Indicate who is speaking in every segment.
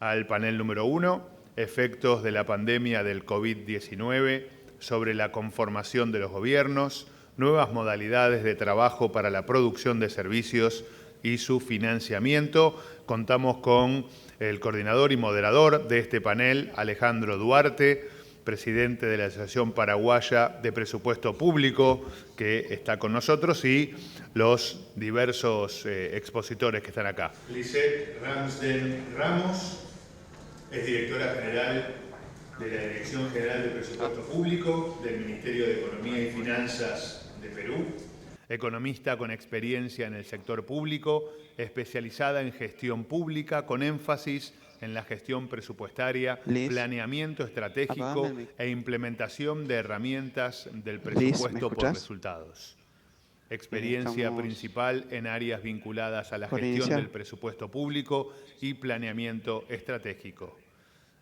Speaker 1: al panel número 1, efectos de la pandemia del COVID-19 sobre la conformación de los gobiernos, nuevas modalidades de trabajo para la producción de servicios y su financiamiento. Contamos con el coordinador y moderador de este panel, Alejandro Duarte, presidente de la Asociación Paraguaya de Presupuesto Público, que está con nosotros, y los diversos expositores que están acá. Lisette Ramsden Ramos es directora general de la Dirección General de Presupuesto Público del Ministerio de Economía y Finanzas de Perú. Economista con experiencia en el sector público, especializada en gestión pública, con énfasis en la gestión presupuestaria, planeamiento estratégico e implementación de herramientas del presupuesto por resultados. Experiencia principal en áreas vinculadas a la gestión del presupuesto público y planeamiento estratégico.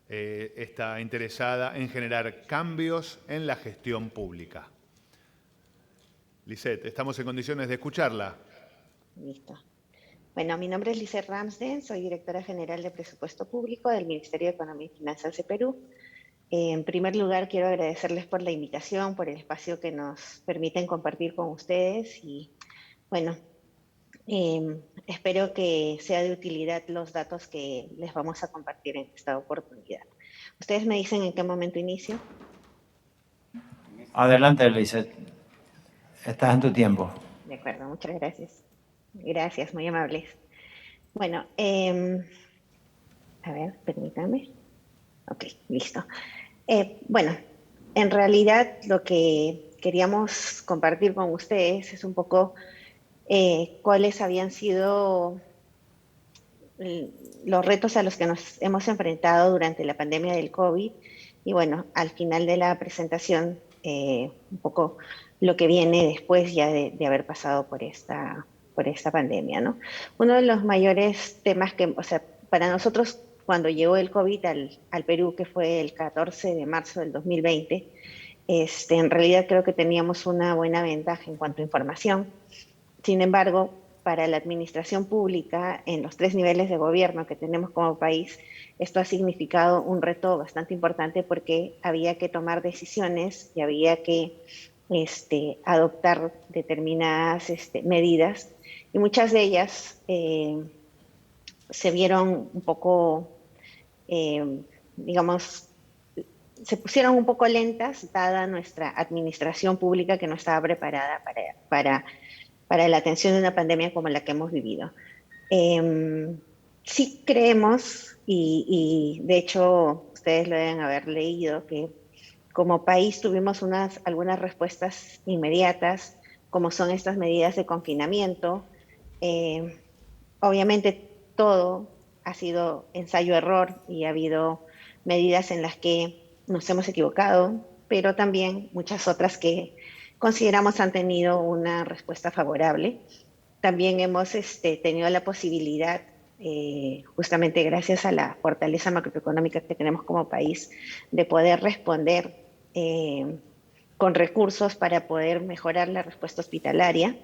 Speaker 1: Está interesada en generar cambios en la gestión pública. Lisette, estamos en condiciones de escucharla.
Speaker 2: Listo. Bueno, mi nombre es Lisette Ramsden, soy directora general de Presupuesto Público del Ministerio de Economía y Finanzas de Perú. En primer lugar, quiero agradecerles por la invitación, por el espacio que nos permiten compartir con ustedes y, bueno, espero que sea de utilidad los datos que les vamos a compartir en esta oportunidad. ¿Ustedes me dicen en qué momento inicio?
Speaker 3: Adelante, Lisette. Estás en tu tiempo.
Speaker 2: De acuerdo, muchas gracias. Gracias, muy amables. Bueno, a ver, permítanme. Ok, listo. Bueno, en realidad lo que queríamos compartir con ustedes es un poco cuáles habían sido los retos a los que nos hemos enfrentado durante la pandemia del COVID. Y bueno, al final de la presentación, un poco lo que viene después ya de haber pasado por esta pandemia, ¿no? Uno de los mayores temas que, o sea, para nosotros cuando llegó el COVID al Perú, que fue el 14 de marzo del 2020, en realidad creo que teníamos una buena ventaja en cuanto a información. Sin embargo, para la administración pública, en los 3 niveles de gobierno que tenemos como país, esto ha significado un reto bastante importante porque había que tomar decisiones y había que adoptar determinadas medidas, y muchas de ellas se vieron un poco, digamos, se pusieron un poco lentas dada nuestra administración pública que no estaba preparada para la atención de una pandemia como la que hemos vivido. Sí creemos, y de hecho ustedes lo deben haber leído, que como país tuvimos algunas respuestas inmediatas, como son estas medidas de confinamiento. Obviamente todo ha sido ensayo-error y ha habido medidas en las que nos hemos equivocado, pero también muchas otras que consideramos han tenido una respuesta favorable. También hemos tenido la posibilidad, justamente gracias a la fortaleza macroeconómica que tenemos como país, de poder responder con recursos para poder mejorar la respuesta hospitalaria.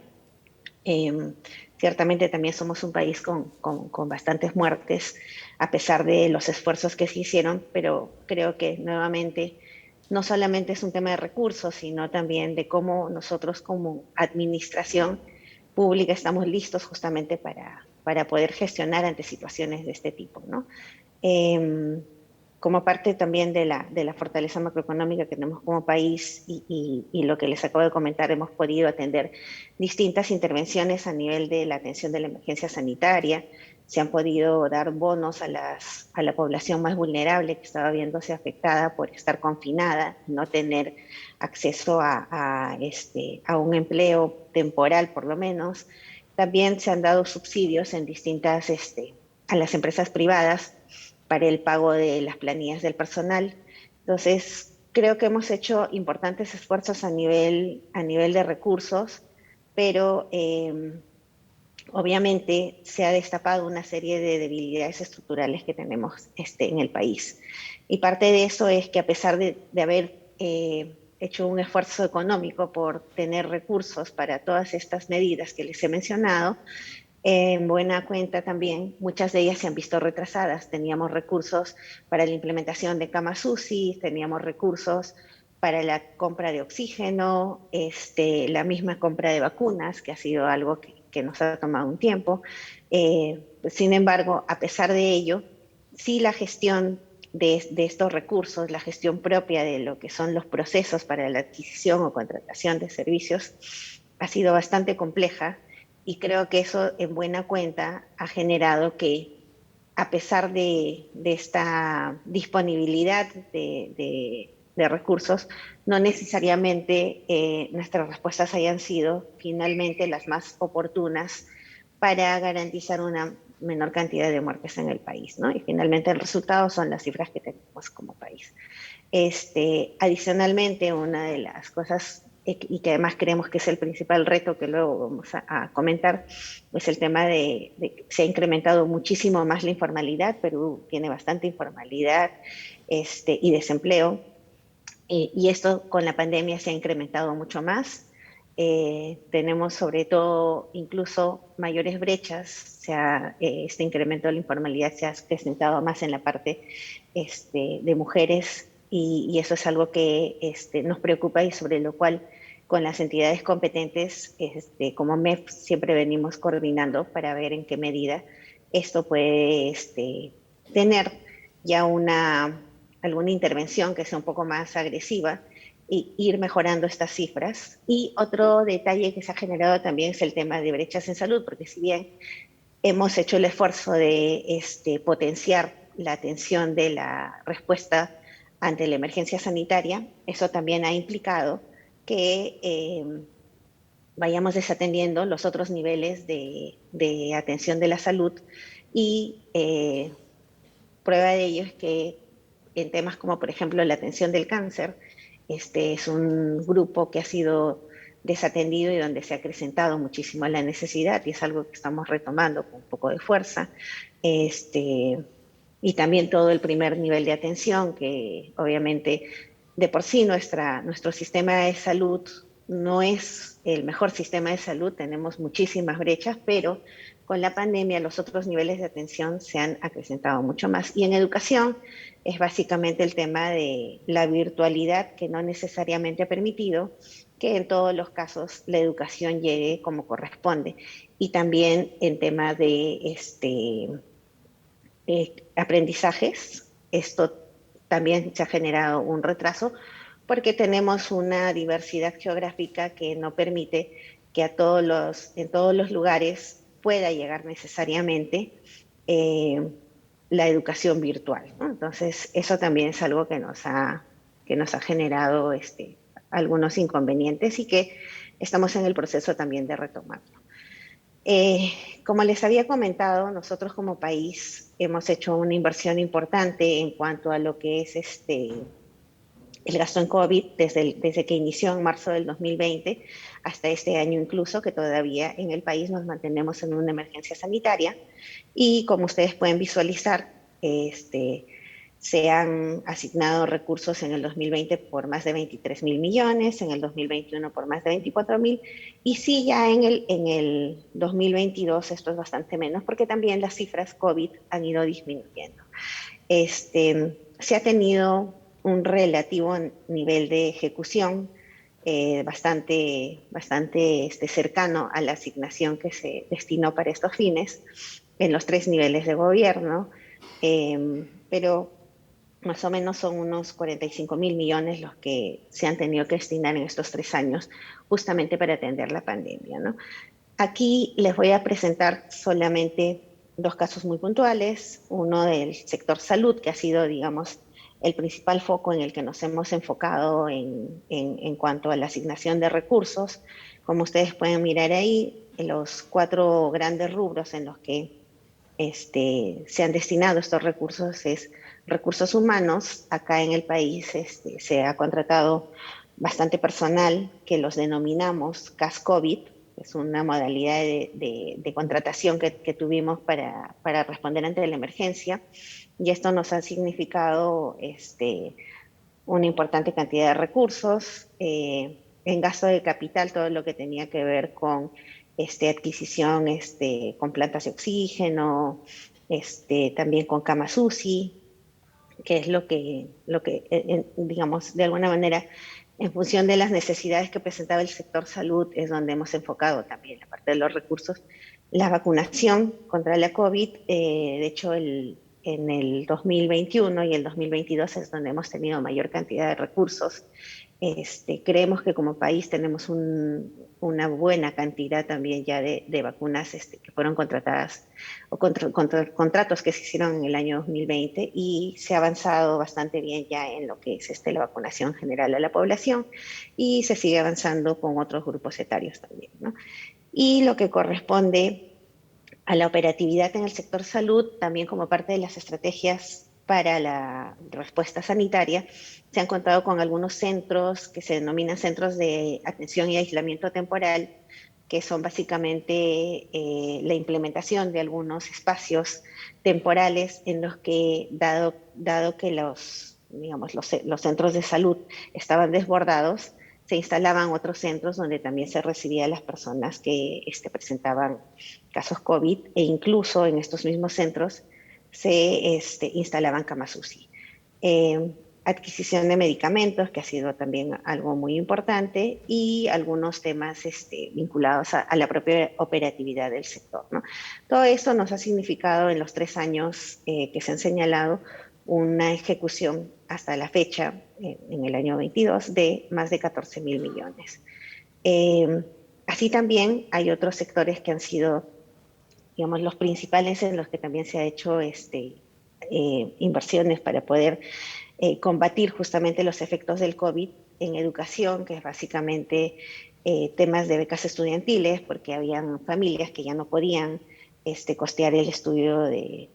Speaker 2: Ciertamente también somos un país con bastantes muertes, a pesar de los esfuerzos que se hicieron, pero creo que nuevamente no solamente es un tema de recursos, sino también de cómo nosotros como administración pública estamos listos justamente para poder gestionar ante situaciones de este tipo, ¿no? Como parte también de la fortaleza macroeconómica que tenemos como país y lo que les acabo de comentar, hemos podido atender distintas intervenciones a nivel de la atención de la emergencia sanitaria. Se han podido dar bonos a la población más vulnerable que estaba viéndose afectada por estar confinada, no tener acceso a un empleo temporal por lo menos. También se han dado subsidios en distintas, a las empresas privadas para el pago de las planillas del personal. Entonces, creo que hemos hecho importantes esfuerzos a nivel de recursos, pero obviamente se ha destapado una serie de debilidades estructurales que tenemos en el país. Y parte de eso es que a pesar de haber hecho un esfuerzo económico por tener recursos para todas estas medidas que les he mencionado, En buena cuenta también, muchas de ellas se han visto retrasadas. Teníamos recursos para la implementación de camas UCI, teníamos recursos para la compra de oxígeno, la misma compra de vacunas, que ha sido algo que nos ha tomado un tiempo. Sin embargo, a pesar de ello, sí la gestión de estos recursos, la gestión propia de lo que son los procesos para la adquisición o contratación de servicios, ha sido bastante compleja y creo que eso en buena cuenta ha generado que a pesar de esta disponibilidad de recursos, no necesariamente nuestras respuestas hayan sido finalmente las más oportunas para garantizar una menor cantidad de muertes en el país, ¿no? Y finalmente el resultado son las cifras que tenemos como país. Adicionalmente, una de las cosas y que además creemos que es el principal reto que luego vamos a comentar, es el tema de que se ha incrementado muchísimo más la informalidad. Perú tiene bastante informalidad y desempleo, y esto con la pandemia se ha incrementado mucho más. Tenemos sobre todo incluso mayores brechas, este incremento de la informalidad se ha presentado más en la parte de mujeres, y eso es algo que nos preocupa y sobre lo cual con las entidades competentes como MEF siempre venimos coordinando para ver en qué medida esto puede tener ya alguna intervención que sea un poco más agresiva e ir mejorando estas cifras. Y otro detalle que se ha generado también es el tema de brechas en salud, porque si bien hemos hecho el esfuerzo de potenciar la atención de la respuesta ante la emergencia sanitaria, eso también ha implicado que vayamos desatendiendo los otros niveles de atención de la salud, y prueba de ello es que en temas como, por ejemplo, la atención del cáncer, este es un grupo que ha sido desatendido y donde se ha acrecentado muchísimo la necesidad, y es algo que estamos retomando con un poco de fuerza. Y también todo el primer nivel de atención, que obviamente de por sí nuestro sistema de salud no es el mejor sistema de salud, tenemos muchísimas brechas, pero con la pandemia los otros niveles de atención se han acrecentado mucho más. Y en educación es básicamente el tema de la virtualidad, que no necesariamente ha permitido que en todos los casos la educación llegue como corresponde. Y también en tema de aprendizajes, esto también se ha generado un retraso porque tenemos una diversidad geográfica que no permite que en todos los lugares pueda llegar necesariamente la educación virtual, ¿no? Entonces, eso también es algo que nos ha generado algunos inconvenientes, y que estamos en el proceso también de retomarlo. Como les había comentado, nosotros como país hemos hecho una inversión importante en cuanto a lo que es el gasto en COVID desde que inició en marzo del 2020 hasta este año, incluso que todavía en el país nos mantenemos en una emergencia sanitaria. Y como ustedes pueden visualizar, se han asignado recursos en el 2020 por más de 23.000 millones, en el 2021 por más de 24.000, y sí, ya en el 2022 esto es bastante menos, porque también las cifras COVID han ido disminuyendo. Se ha tenido un relativo nivel de ejecución bastante cercano a la asignación que se destinó para estos fines en los 3 niveles de gobierno, pero más o menos son unos 45.000 millones los que se han tenido que destinar en estos 3 años justamente para atender la pandemia, ¿no? Aquí les voy a presentar solamente 2 casos muy puntuales, uno del sector salud, que ha sido, digamos, el principal foco en el que nos hemos enfocado en cuanto a la asignación de recursos. Como ustedes pueden mirar ahí, los 4 grandes rubros en los que se han destinado estos recursos es recursos humanos. Acá en el país se ha contratado bastante personal, que los denominamos CAS-COVID, es una modalidad de contratación que tuvimos para responder ante la emergencia, y esto nos ha significado una importante cantidad de recursos. En gasto de capital, todo lo que tenía que ver con adquisición con plantas de oxígeno, también con camas UCI, que es digamos, de alguna manera, en función de las necesidades que presentaba el sector salud, es donde hemos enfocado también la parte de los recursos. La vacunación contra la COVID, de hecho, en el 2021 y el 2022 es donde hemos tenido mayor cantidad de recursos. Creemos que como país tenemos una buena cantidad también ya de vacunas que fueron contratadas o contratos que se hicieron en el año 2020 y se ha avanzado bastante bien ya en lo que es la vacunación general a la población y se sigue avanzando con otros grupos etarios también, ¿no? Y lo que corresponde a la operatividad en el sector salud, también como parte de las estrategias para la respuesta sanitaria, se han contado con algunos centros que se denominan centros de atención y aislamiento temporal, que son básicamente la implementación de algunos espacios temporales en los que, dado que digamos, los centros de salud estaban desbordados, se instalaban otros centros donde también se recibía a las personas que presentaban casos COVID e incluso en estos mismos centros se instalaban camas UCI. Adquisición de medicamentos, que ha sido también algo muy importante, y algunos temas vinculados a la propia operatividad del sector, ¿no? Todo esto nos ha significado en los 3 años que se han señalado una ejecución hasta la fecha, en el año 22, de más de 14.000 millones. Así también hay otros sectores que han sido, digamos, los principales en los que también se ha hecho inversiones para poder combatir justamente los efectos del COVID en educación, que es básicamente temas de becas estudiantiles, porque habían familias que ya no podían costear el estudio de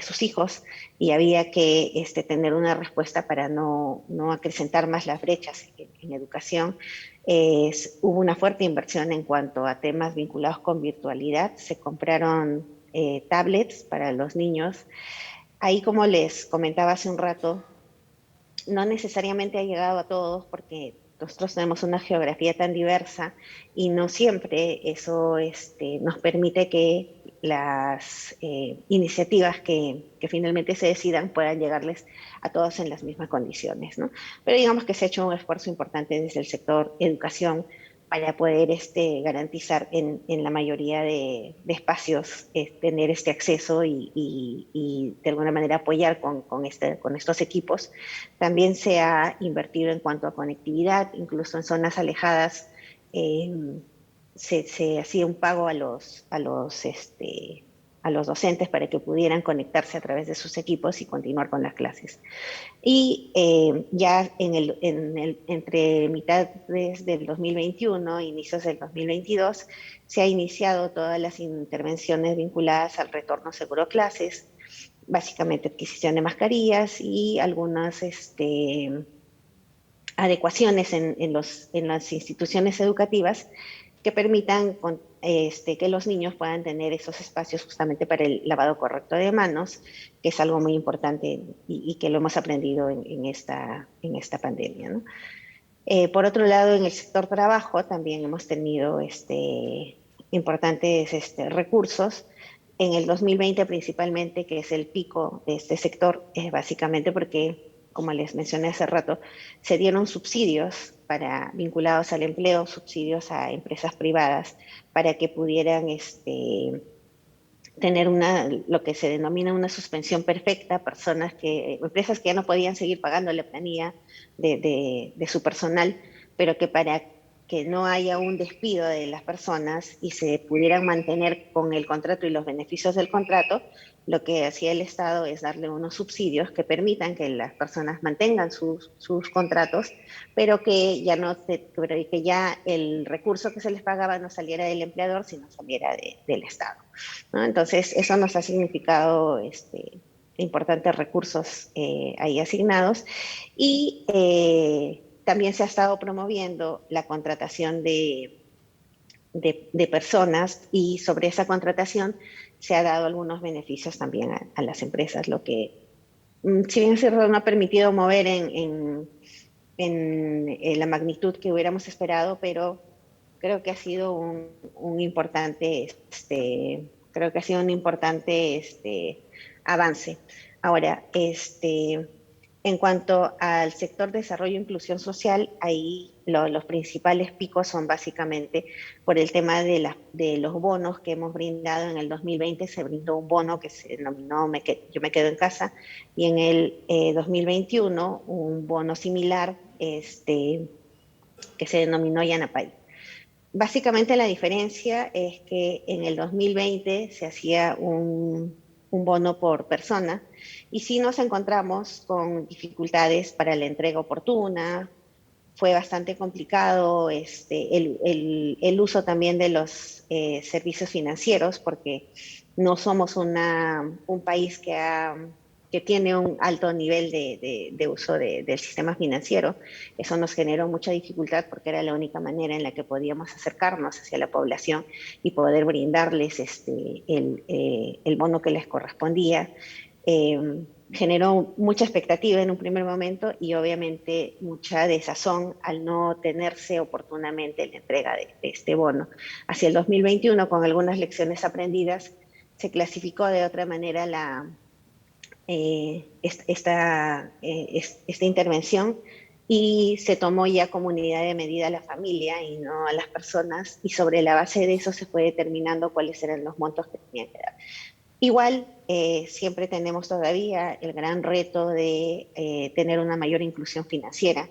Speaker 2: sus hijos y había que tener una respuesta para no acrecentar más las brechas en educación. Hubo una fuerte inversión en cuanto a temas vinculados con virtualidad. Se compraron tablets para los niños. Ahí, como les comentaba hace un rato, no necesariamente ha llegado a todos porque nosotros tenemos una geografía tan diversa y no siempre eso nos permite que las iniciativas que finalmente se decidan puedan llegarles a todos en las mismas condiciones, ¿no? Pero digamos que se ha hecho un esfuerzo importante desde el sector educación para poder garantizar en la mayoría de espacios tener este acceso y de alguna manera apoyar con estos equipos. También se ha invertido en cuanto a conectividad, incluso en zonas alejadas se hacía un pago a los docentes para que pudieran conectarse a través de sus equipos y continuar con las clases. Y ya entre mitades del 2021 e inicios del 2022 se ha iniciado todas las intervenciones vinculadas al retorno seguro a clases, básicamente adquisición de mascarillas y algunas adecuaciones en las instituciones educativas que permitan que los niños puedan tener esos espacios justamente para el lavado correcto de manos, que es algo muy importante y que lo hemos aprendido en esta pandemia, ¿no? Por otro lado, en el sector trabajo también hemos tenido importantes recursos. En el 2020 principalmente, que es el pico de este sector, es básicamente porque, como les mencioné hace rato, se dieron subsidios vinculados al empleo, subsidios a empresas privadas para que pudieran tener lo que se denomina una suspensión perfecta, empresas que ya no podían seguir pagando la planilla de su personal, pero que para que no haya un despido de las personas y se pudieran mantener con el contrato y los beneficios del contrato, lo que hacía el Estado es darle unos subsidios que permitan que las personas mantengan sus contratos, pero que ya el recurso que se les pagaba no saliera del empleador, sino saliera del Estado, ¿no? Entonces, eso nos ha significado importantes recursos ahí asignados y también se ha estado promoviendo la contratación de personas y sobre esa contratación se ha dado algunos beneficios también a las empresas, lo que, si bien se no ha permitido mover en la magnitud que hubiéramos esperado, pero creo que ha sido un importante, creo que ha sido un importante avance. Ahora, en cuanto al sector desarrollo e inclusión social, ahí los principales picos son básicamente por el tema de los bonos que hemos brindado. En el 2020 se brindó un bono que se denominó Yo me quedo en casa, y en el 2021 un bono similar que se denominó Yanapay. Básicamente la diferencia es que en el 2020 se hacía un bono por persona, y sí nos encontramos con dificultades para la entrega oportuna. Fue bastante complicado el uso también de los servicios financieros, porque no somos un país que tiene un alto nivel de uso del sistema financiero. Eso nos generó mucha dificultad porque era la única manera en la que podíamos acercarnos hacia la población y poder brindarles el bono que les correspondía. Generó mucha expectativa en un primer momento y obviamente mucha desazón al no tenerse oportunamente la entrega de este bono. Hacia el 2021, con algunas lecciones aprendidas, se clasificó de otra manera esta intervención, y se tomó ya como unidad de medida a la familia y no a las personas, y sobre la base de eso se fue determinando cuáles eran los montos que tenían que dar. Igual, siempre tenemos todavía el gran reto de tener una mayor inclusión financiera,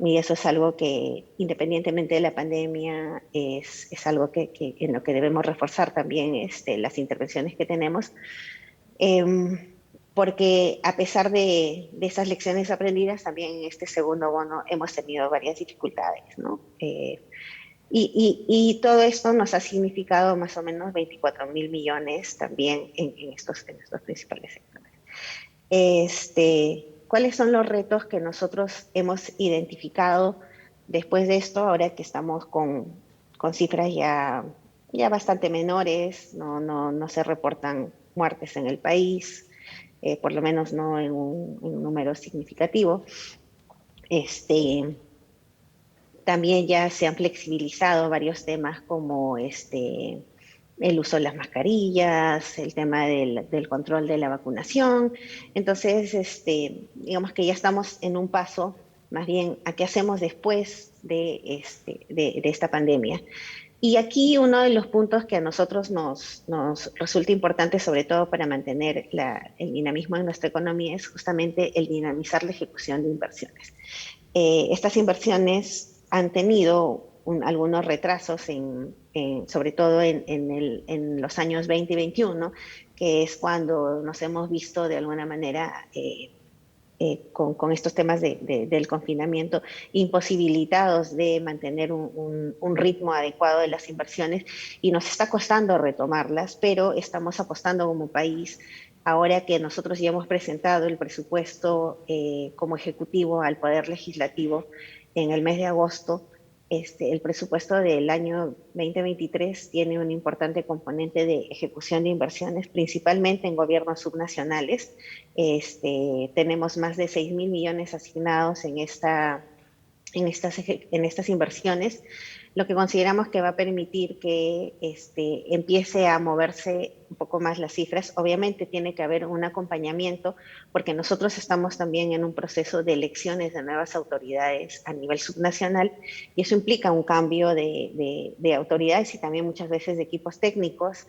Speaker 2: y eso es algo que, independientemente de la pandemia, es algo en lo que debemos reforzar también las intervenciones que tenemos, porque a pesar de esas lecciones aprendidas, también en este segundo bono hemos tenido varias dificultades, ¿no? Y todo esto nos ha significado más o menos 24.000 millones también en estos principales sectores. ¿Cuáles son los retos que nosotros hemos identificado después de esto, ahora que estamos con cifras ya bastante menores? No se reportan muertes en el país, por lo menos no en un número significativo. También ya se han flexibilizado varios temas como el uso de las mascarillas, el tema del control de la vacunación. Entonces, digamos que ya estamos en un paso más bien a qué hacemos después de esta pandemia. Y aquí uno de los puntos que a nosotros nos resulta importante, sobre todo para mantener el dinamismo en nuestra economía, es justamente el dinamizar la ejecución de inversiones. Estas inversiones han tenido algunos retrasos, sobre todo en los años 20 y 21, que es cuando nos hemos visto de alguna manera con estos temas del confinamiento, imposibilitados de mantener un ritmo adecuado de las inversiones, y nos está costando retomarlas, pero estamos apostando como país. Ahora que nosotros ya hemos presentado el presupuesto como ejecutivo al Poder Legislativo en el mes de agosto, el presupuesto del año 2023 tiene un importante componente de ejecución de inversiones, principalmente en gobiernos subnacionales. Tenemos más de 6.000 millones asignados en estas inversiones, lo que consideramos que va a permitir que empiece a moverse un poco más las cifras. Obviamente tiene que haber un acompañamiento, porque nosotros estamos también en un proceso de elecciones de nuevas autoridades a nivel subnacional, y eso implica un cambio de autoridades y también muchas veces de equipos técnicos,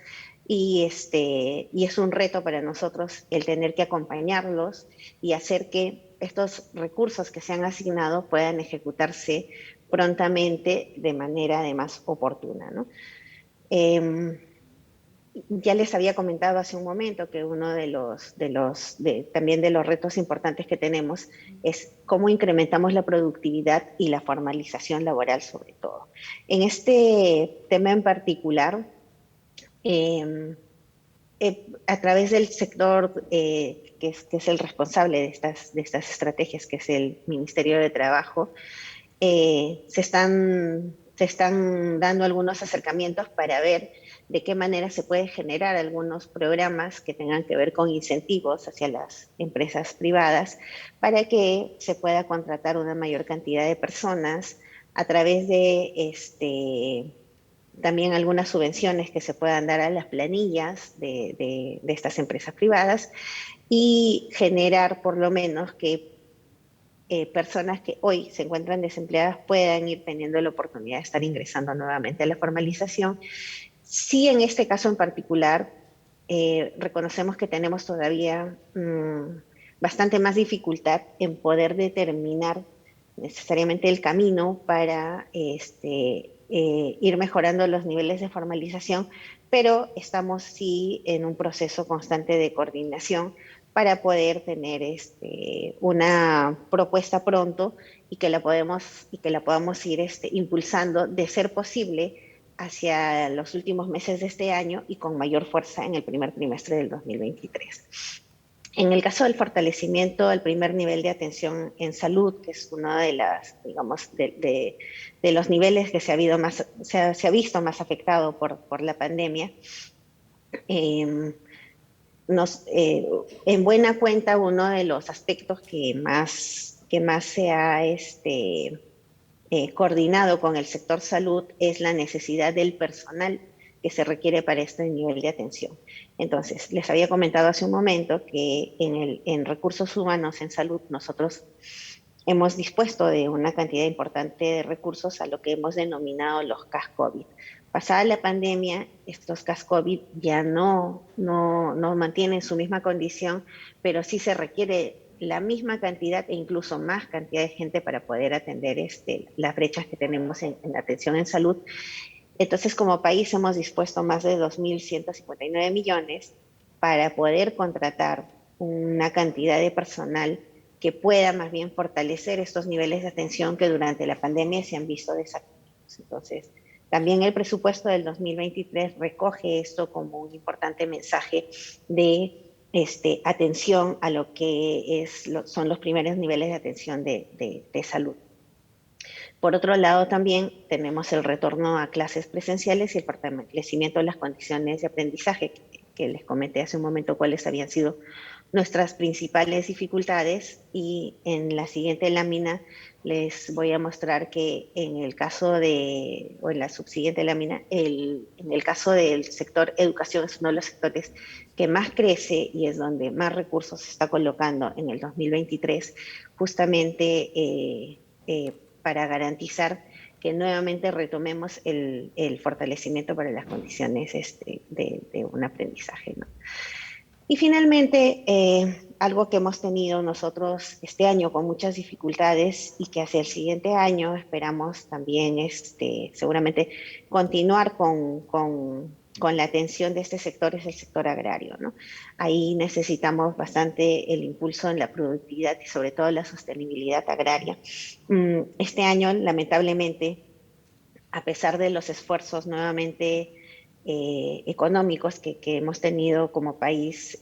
Speaker 2: y es un reto para nosotros el tener que acompañarlos y hacer que estos recursos que se han asignado puedan ejecutarse prontamente de manera además oportuna, ¿no? Ya les había comentado hace un momento que uno también de los retos importantes que tenemos es cómo incrementamos la productividad y la formalización laboral, sobre todo. En este tema en particular, a través del sector que es el responsable de estas estrategias, que es el Ministerio de Trabajo, se están dando algunos acercamientos para ver de qué manera se puede generar algunos programas que tengan que ver con incentivos hacia las empresas privadas, para que se pueda contratar una mayor cantidad de personas a través de también algunas subvenciones que se puedan dar a las planillas de estas empresas privadas y generar por lo menos que personas que hoy se encuentran desempleadas puedan ir teniendo la oportunidad de estar ingresando nuevamente a la formalización. Sí, en este caso en particular, reconocemos que tenemos todavía bastante más dificultad en poder determinar necesariamente el camino para ir mejorando los niveles de formalización, pero estamos sí en un proceso constante de coordinación para poder tener una propuesta pronto y que la podamos ir impulsando, de ser posible, hacia los últimos meses de este año y con mayor fuerza en el primer trimestre del 2023. En el caso del fortalecimiento del primer nivel de atención en salud, que es uno de las, digamos, de los niveles que se ha visto más afectado por la pandemia, en buena cuenta uno de los aspectos que más se ha coordinado con el sector salud es la necesidad del personal que se requiere para este nivel de atención. Entonces, les había comentado hace un momento que en recursos humanos en salud nosotros hemos dispuesto de una cantidad importante de recursos a lo que hemos denominado los CAS COVID. Pasada la pandemia, estos CAS COVID ya no mantienen su misma condición, pero sí se requiere la misma cantidad e incluso más cantidad de gente para poder atender las brechas que tenemos en la atención en salud. Entonces, como país hemos dispuesto más de 2.159 millones para poder contratar una cantidad de personal que pueda más bien fortalecer estos niveles de atención que durante la pandemia se han visto desatendidos. Entonces, también el presupuesto del 2023 recoge esto como un importante mensaje de atención a lo que son los primeros niveles de atención de salud. Por otro lado, también tenemos el retorno a clases presenciales y el fortalecimiento de las condiciones de aprendizaje, que les comenté hace un momento cuáles habían sido nuestras principales dificultades, y en la siguiente lámina les voy a mostrar que en la subsiguiente lámina, en el caso del sector educación es uno de los sectores que más crece y es donde más recursos se está colocando en el 2023, justamente para garantizar que nuevamente retomemos el fortalecimiento para las condiciones de un aprendizaje, ¿no? Y finalmente, algo que hemos tenido nosotros este año con muchas dificultades y que hacia el siguiente año esperamos también seguramente continuar con la atención de este sector, es el sector agrario, ¿no? Ahí necesitamos bastante el impulso en la productividad y sobre todo la sostenibilidad agraria. Este año, lamentablemente, a pesar de los esfuerzos nuevamente económicos que hemos tenido como país,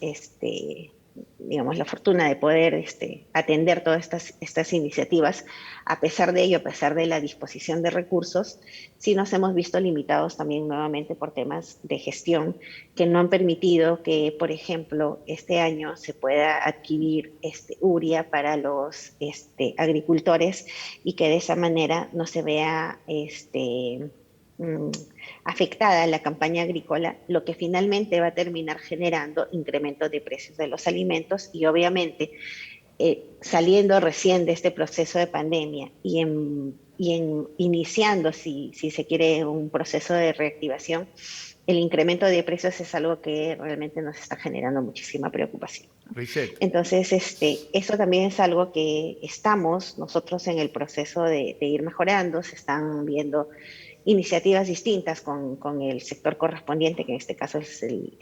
Speaker 2: digamos, la fortuna de poder atender todas estas iniciativas, a pesar de ello, a pesar de la disposición de recursos, sí nos hemos visto limitados también nuevamente por temas de gestión que no han permitido que, por ejemplo, este año se pueda adquirir urea para los agricultores y que de esa manera no se vea afectada la campaña agrícola, lo que finalmente va a terminar generando incremento de precios de los alimentos y obviamente saliendo recién de este proceso de pandemia y iniciando, si se quiere, un proceso de reactivación, el incremento de precios es algo que realmente nos está generando muchísima preocupación.
Speaker 1: Risette.
Speaker 2: Entonces, eso también es algo que estamos nosotros en el proceso de ir mejorando. Se están viendo iniciativas distintas con el sector correspondiente, que en este caso es el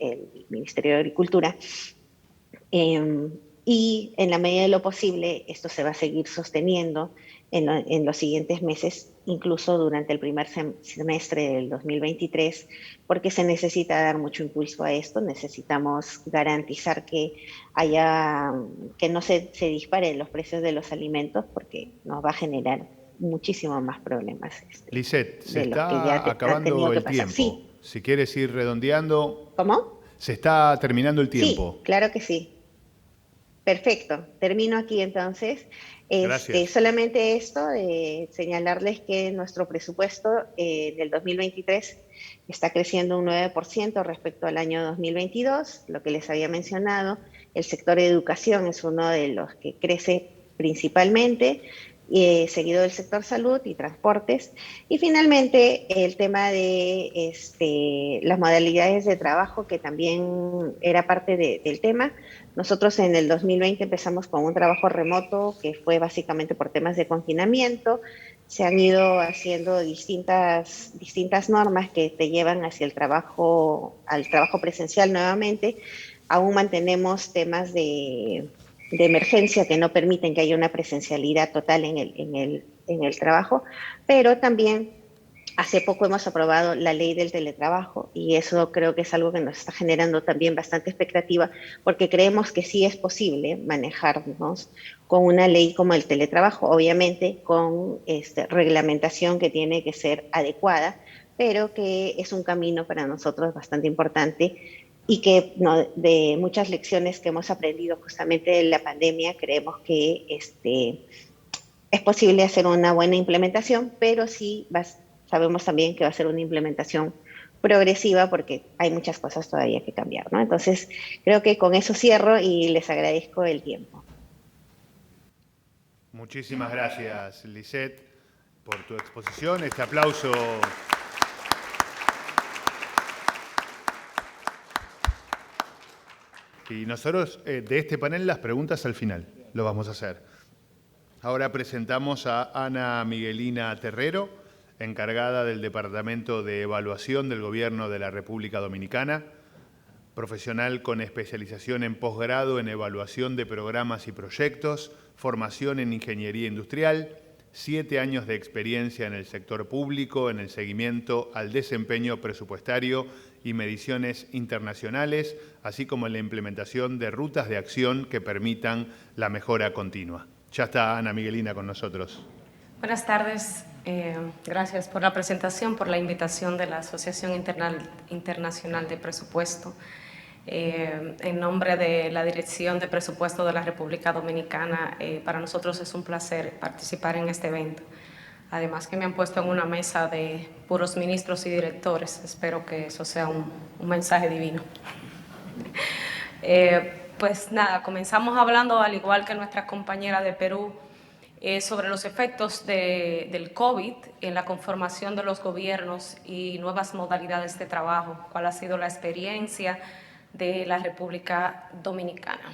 Speaker 2: Ministerio de Agricultura, y en la medida de lo posible esto se va a seguir sosteniendo en los siguientes meses, incluso durante el primer semestre del 2023, porque se necesita dar mucho impulso a esto. Necesitamos garantizar que no se disparen los precios de los alimentos, porque nos va a generar muchísimo más problemas.
Speaker 1: Lisette, se
Speaker 2: de los que ya
Speaker 1: está acabando el
Speaker 2: pasar.
Speaker 1: tiempo.
Speaker 2: Sí.
Speaker 1: Si quieres ir redondeando.
Speaker 2: ¿Cómo?
Speaker 1: Se está terminando el tiempo.
Speaker 2: Sí, claro que sí. Perfecto. Termino aquí entonces.
Speaker 1: Gracias.
Speaker 2: Solamente esto, señalarles que nuestro presupuesto del 2023 está creciendo un 9% respecto al año 2022, lo que les había mencionado. El sector de educación es uno de los que crece principalmente, seguido del sector salud y transportes. Y finalmente el tema de las modalidades de trabajo, que también era parte del tema. Nosotros en el 2020 empezamos con un trabajo remoto que fue básicamente por temas de confinamiento. Se han ido haciendo distintas normas que te llevan hacia al trabajo presencial nuevamente. Aún mantenemos temas de emergencia que no permiten que haya una presencialidad total en el trabajo, pero también hace poco hemos aprobado la ley del teletrabajo y eso creo que es algo que nos está generando también bastante expectativa, porque creemos que sí es posible manejarnos con una ley como el teletrabajo, obviamente con reglamentación que tiene que ser adecuada, pero que es un camino para nosotros bastante importante y que de muchas lecciones que hemos aprendido justamente de la pandemia, creemos que es posible hacer una buena implementación, pero sí sabemos también que va a ser una implementación progresiva porque hay muchas cosas todavía que cambiar, ¿no? Entonces, creo que con eso cierro y les agradezco el tiempo.
Speaker 1: Muchísimas gracias, Lisette, por tu exposición. Este aplauso. Y nosotros de este panel las preguntas al final lo vamos a hacer. Ahora presentamos a Ana Miguelina Terrero, encargada del Departamento de Evaluación del Gobierno de la República Dominicana, profesional con especialización en posgrado en evaluación de programas y proyectos, formación en ingeniería industrial, 7 años de experiencia en el sector público en el seguimiento al desempeño presupuestario y mediciones internacionales, así como en la implementación de rutas de acción que permitan la mejora continua. Ya está Ana Miguelina con nosotros.
Speaker 4: Buenas tardes. Gracias por la presentación, por la invitación de la Asociación Internacional de Presupuesto. En nombre de la Dirección de Presupuesto de la República Dominicana, para nosotros es un placer participar en este evento. Además que me han puesto en una mesa de puros ministros y directores. Espero que eso sea un mensaje divino. Pues nada, comenzamos hablando, al igual que nuestra compañera de Perú, sobre los efectos del COVID en la conformación de los gobiernos y nuevas modalidades de trabajo. ¿Cuál ha sido la experiencia de la República Dominicana?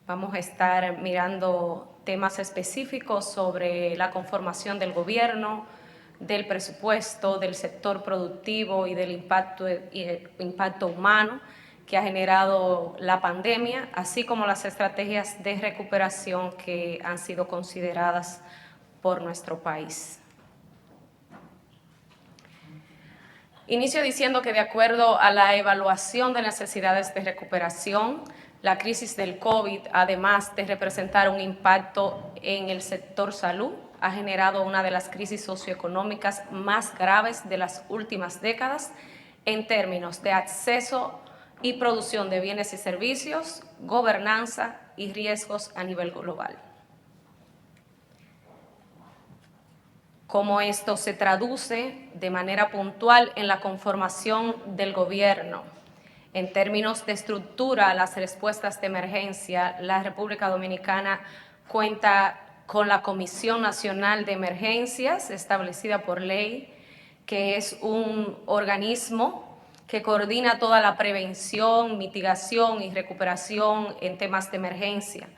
Speaker 4: Vamos a estar mirando temas específicos sobre la conformación del gobierno, del presupuesto, del sector productivo y del impacto humano que ha generado la pandemia, así como las estrategias de recuperación que han sido consideradas por nuestro país. Inicio diciendo que de acuerdo a la evaluación de necesidades de recuperación, la crisis del COVID, además de representar un impacto en el sector salud, ha generado una de las crisis socioeconómicas más graves de las últimas décadas en términos de acceso y producción de bienes y servicios, gobernanza y riesgos a nivel global. Cómo esto se traduce de manera puntual en la conformación del gobierno. En términos de estructura, las respuestas de emergencia, la República Dominicana cuenta con la Comisión Nacional de Emergencias, establecida por ley, que es un organismo que coordina toda la prevención, mitigación y recuperación en temas de emergencia.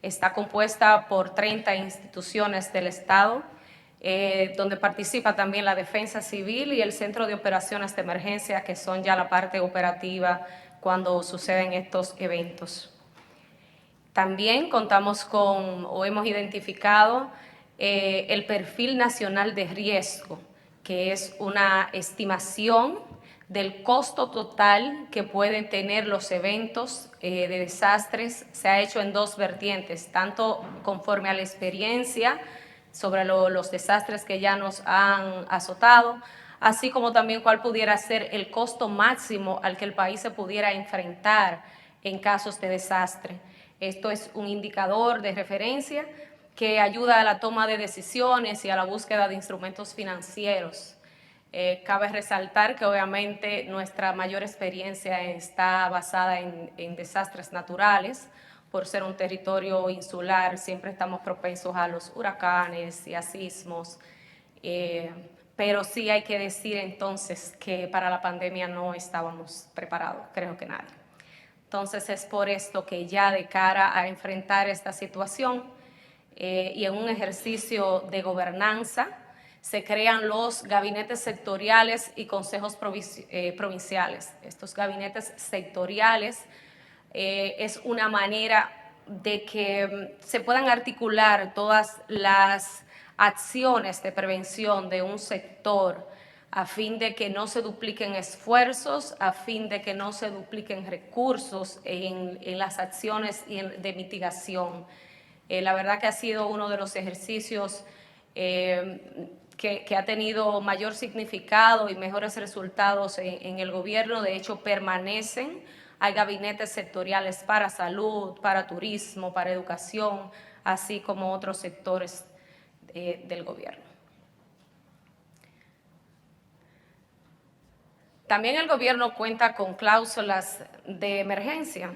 Speaker 4: Está compuesta por 30 instituciones del Estado, donde participa también la Defensa Civil y el Centro de Operaciones de Emergencia, que son ya la parte operativa cuando suceden estos eventos. También contamos con, o hemos identificado, el perfil nacional de riesgo, que es una estimación del costo total que pueden tener los eventos de desastres. Se ha hecho en dos vertientes, tanto conforme a la experiencia sobre los desastres que ya nos han azotado, así como también cuál pudiera ser el costo máximo al que el país se pudiera enfrentar en casos de desastre. Esto es un indicador de referencia que ayuda a la toma de decisiones y a la búsqueda de instrumentos financieros. Cabe resaltar que obviamente nuestra mayor experiencia está basada en desastres naturales. Por ser un territorio insular, siempre estamos propensos a los huracanes y a sismos. Pero sí hay que decir entonces que para la pandemia no estábamos preparados, creo que nadie. Entonces es por esto que ya de cara a enfrentar esta situación y en un ejercicio de gobernanza, se crean los gabinetes sectoriales y consejos provinciales. Estos gabinetes sectoriales es una manera de que se puedan articular todas las acciones de prevención de un sector a fin de que no se dupliquen esfuerzos, a fin de que no se dupliquen recursos en las acciones de mitigación. La verdad que ha sido uno de los ejercicios que ha tenido mayor significado y mejores resultados en el gobierno. De hecho, permanecen. Hay gabinetes sectoriales para salud, para turismo, para educación, así como otros sectores del gobierno. También el gobierno cuenta con cláusulas de emergencia.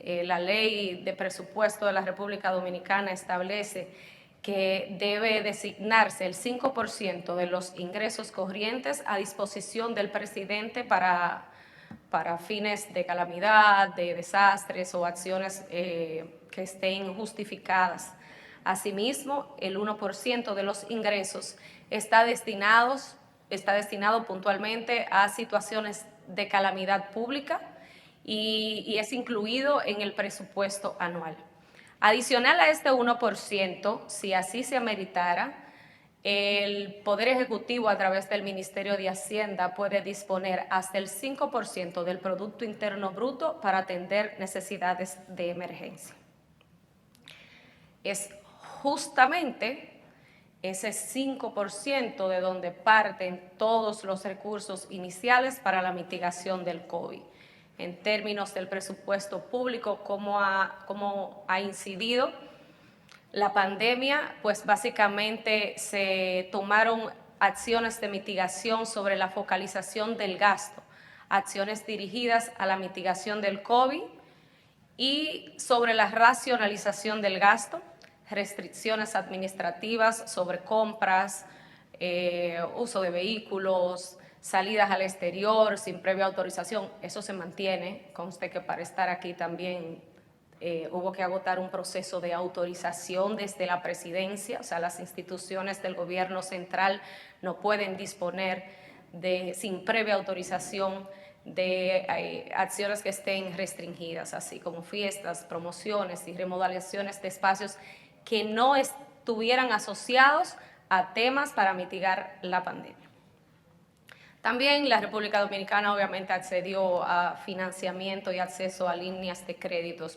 Speaker 4: La ley de presupuesto de la República Dominicana establece que debe designarse el 5% de los ingresos corrientes a disposición del presidente para fines de calamidad, de desastres o acciones que estén justificadas. Asimismo, el 1% de los ingresos está destinado puntualmente a situaciones de calamidad pública y es incluido en el presupuesto anual. Adicional a este 1%, si así se ameritara, el Poder Ejecutivo a través del Ministerio de Hacienda puede disponer hasta el 5% del Producto Interno Bruto para atender necesidades de emergencia. Es justamente ese 5% de donde parten todos los recursos iniciales para la mitigación del COVID. En términos del presupuesto público, cómo ha incidido la pandemia, pues básicamente se tomaron acciones de mitigación sobre la focalización del gasto, acciones dirigidas a la mitigación del COVID y sobre la racionalización del gasto, restricciones administrativas sobre compras, uso de vehículos, salidas al exterior sin previa autorización. Eso se mantiene. Conste que para estar aquí también hubo que agotar un proceso de autorización desde la presidencia, o sea, las instituciones del gobierno central no pueden disponer sin previa autorización de acciones que estén restringidas, así como fiestas, promociones y remodelaciones de espacios que no estuvieran asociados a temas para mitigar la pandemia. También la República Dominicana obviamente accedió a financiamiento y acceso a líneas de créditos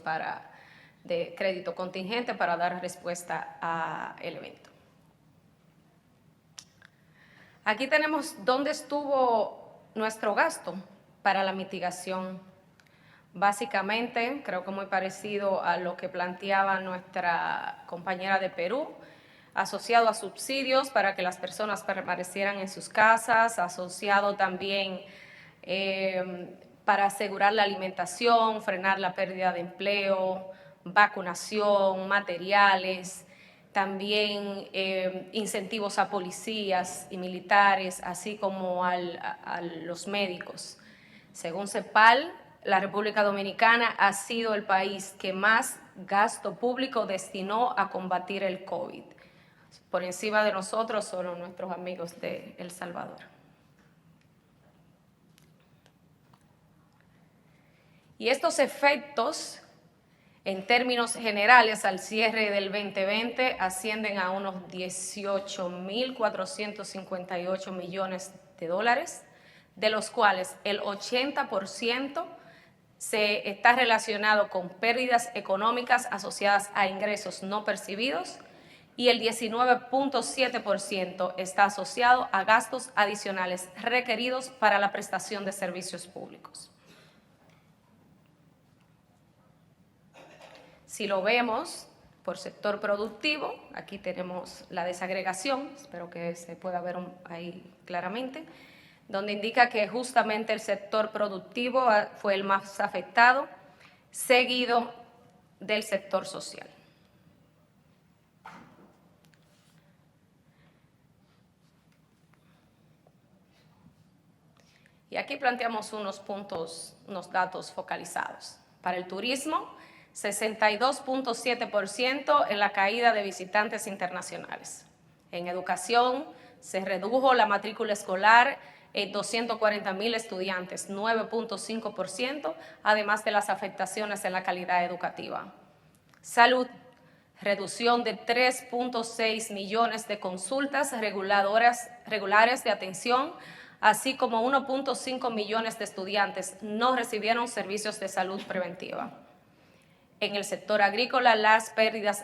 Speaker 4: de crédito contingente para dar respuesta al evento. Aquí tenemos dónde estuvo nuestro gasto para la mitigación. Básicamente, creo que muy parecido a lo que planteaba nuestra compañera de Perú, asociado a subsidios para que las personas permanecieran en sus casas, asociado también para asegurar la alimentación, frenar la pérdida de empleo, vacunación, materiales, también incentivos a policías y militares, así como a los médicos. Según CEPAL, la República Dominicana ha sido el país que más gasto público destinó a combatir el COVID. Por encima de nosotros son nuestros amigos de El Salvador. Y estos efectos, en términos generales, al cierre del 2020, ascienden a unos 18.458 millones de dólares, de los cuales el 80% se está relacionado con pérdidas económicas asociadas a ingresos no percibidos y el 19.7% está asociado a gastos adicionales requeridos para la prestación de servicios públicos. Si lo vemos por sector productivo, aquí tenemos la desagregación, espero que se pueda ver ahí claramente, donde indica que justamente el sector productivo fue el más afectado, seguido del sector social. Y aquí planteamos unos puntos, unos datos focalizados. Para el turismo, 62.7% en la caída de visitantes internacionales. En educación, se redujo la matrícula escolar en 240,000 estudiantes, 9.5%, además de las afectaciones en la calidad educativa. Salud, reducción de 3.6 millones de consultas regulares de atención, así como 1.5 millones de estudiantes no recibieron servicios de salud preventiva. En el sector agrícola, las pérdidas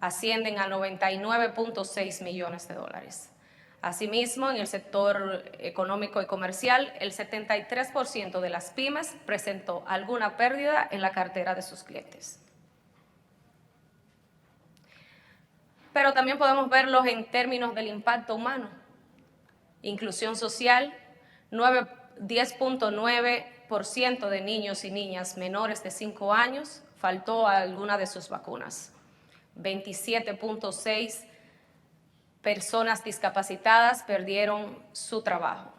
Speaker 4: ascienden a 99.6 millones de dólares. Asimismo, en el sector económico y comercial, el 73% de las pymes presentó alguna pérdida en la cartera de sus clientes. Pero también podemos verlos en términos del impacto humano. Inclusión social, 10.9% de niños y niñas menores de 5 años faltó a alguna de sus vacunas. 27.6 personas discapacitadas perdieron su trabajo.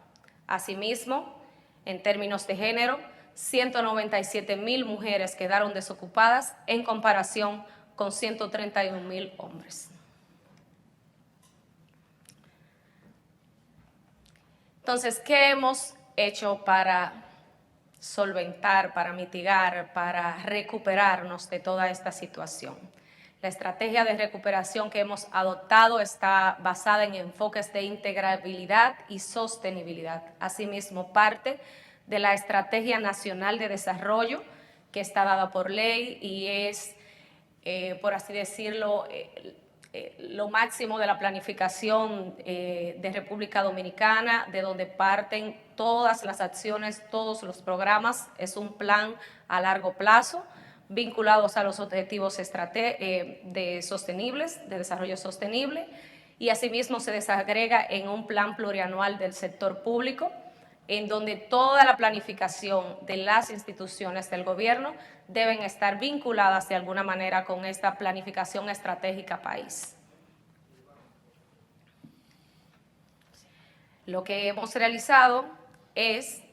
Speaker 4: Asimismo, en términos de género, 197,000 mujeres quedaron desocupadas en comparación con 131,000 hombres. Entonces, ¿qué hemos hecho para solventar, para mitigar, para recuperarnos de toda esta situación? La estrategia de recuperación que hemos adoptado está basada en enfoques de integrabilidad y sostenibilidad. Asimismo, parte de la Estrategia Nacional de Desarrollo, que está dada por ley y es, por así decirlo, lo máximo de la planificación de República Dominicana, de donde parten todas las acciones, todos los programas. Es un plan a largo plazo vinculados a los objetivos sostenibles, de desarrollo sostenible, y asimismo se desagrega en un plan plurianual del sector público, en donde toda la planificación de las instituciones del gobierno deben estar vinculadas de alguna manera con esta planificación estratégica país. Lo que hemos realizado es,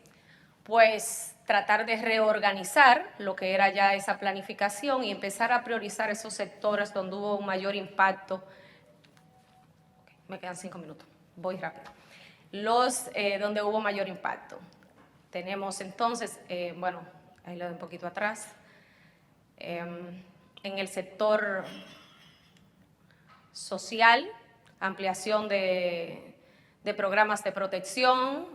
Speaker 4: pues, tratar de reorganizar lo que era ya esa planificación y empezar a priorizar esos sectores donde hubo un mayor impacto. Me quedan 5 minutos, voy rápido. Donde hubo mayor impacto. Tenemos entonces, bueno, ahí lo doy un poquito atrás, en el sector social, ampliación de programas de protección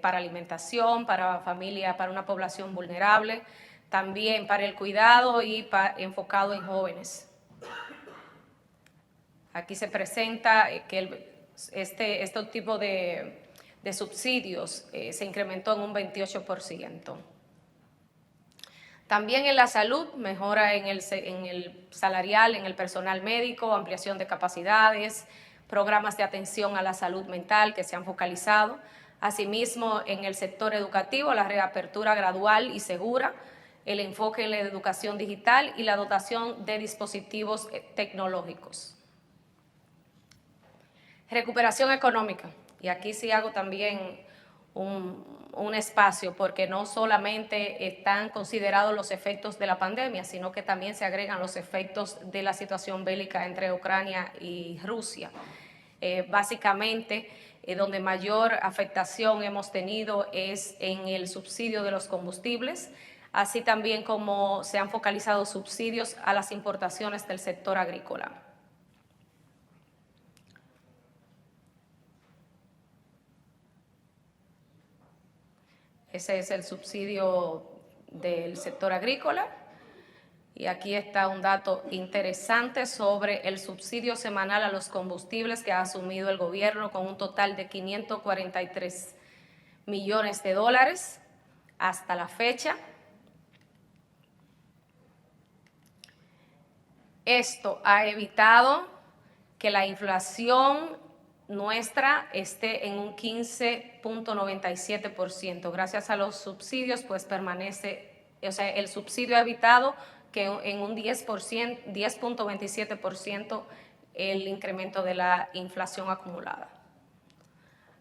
Speaker 4: para alimentación, para familia, para una población vulnerable, también para el cuidado y enfocado en jóvenes. Aquí se presenta que este tipo de subsidios se incrementó en un 28%. También en la salud, mejora en el salarial, en el personal médico, ampliación de capacidades, programas de atención a la salud mental que se han focalizado. Asimismo, en el sector educativo, la reapertura gradual y segura, el enfoque en la educación digital y la dotación de dispositivos tecnológicos. Recuperación económica, y aquí sí hago también un espacio, porque no solamente están considerados los efectos de la pandemia, sino que también se agregan los efectos de la situación bélica entre Ucrania y Rusia. Básicamente, donde mayor afectación hemos tenido es en el subsidio de los combustibles, así también como se han focalizado subsidios a las importaciones del sector agrícola. Ese es el subsidio del sector agrícola. Y aquí está un dato interesante sobre el subsidio semanal a los combustibles que ha asumido el gobierno, con un total de 543 millones de dólares hasta la fecha. Esto ha evitado que la inflación nuestra esté en un 15.97%. Gracias a los subsidios, pues permanece, o sea, el subsidio ha evitado que en un 10.27% el incremento de la inflación acumulada.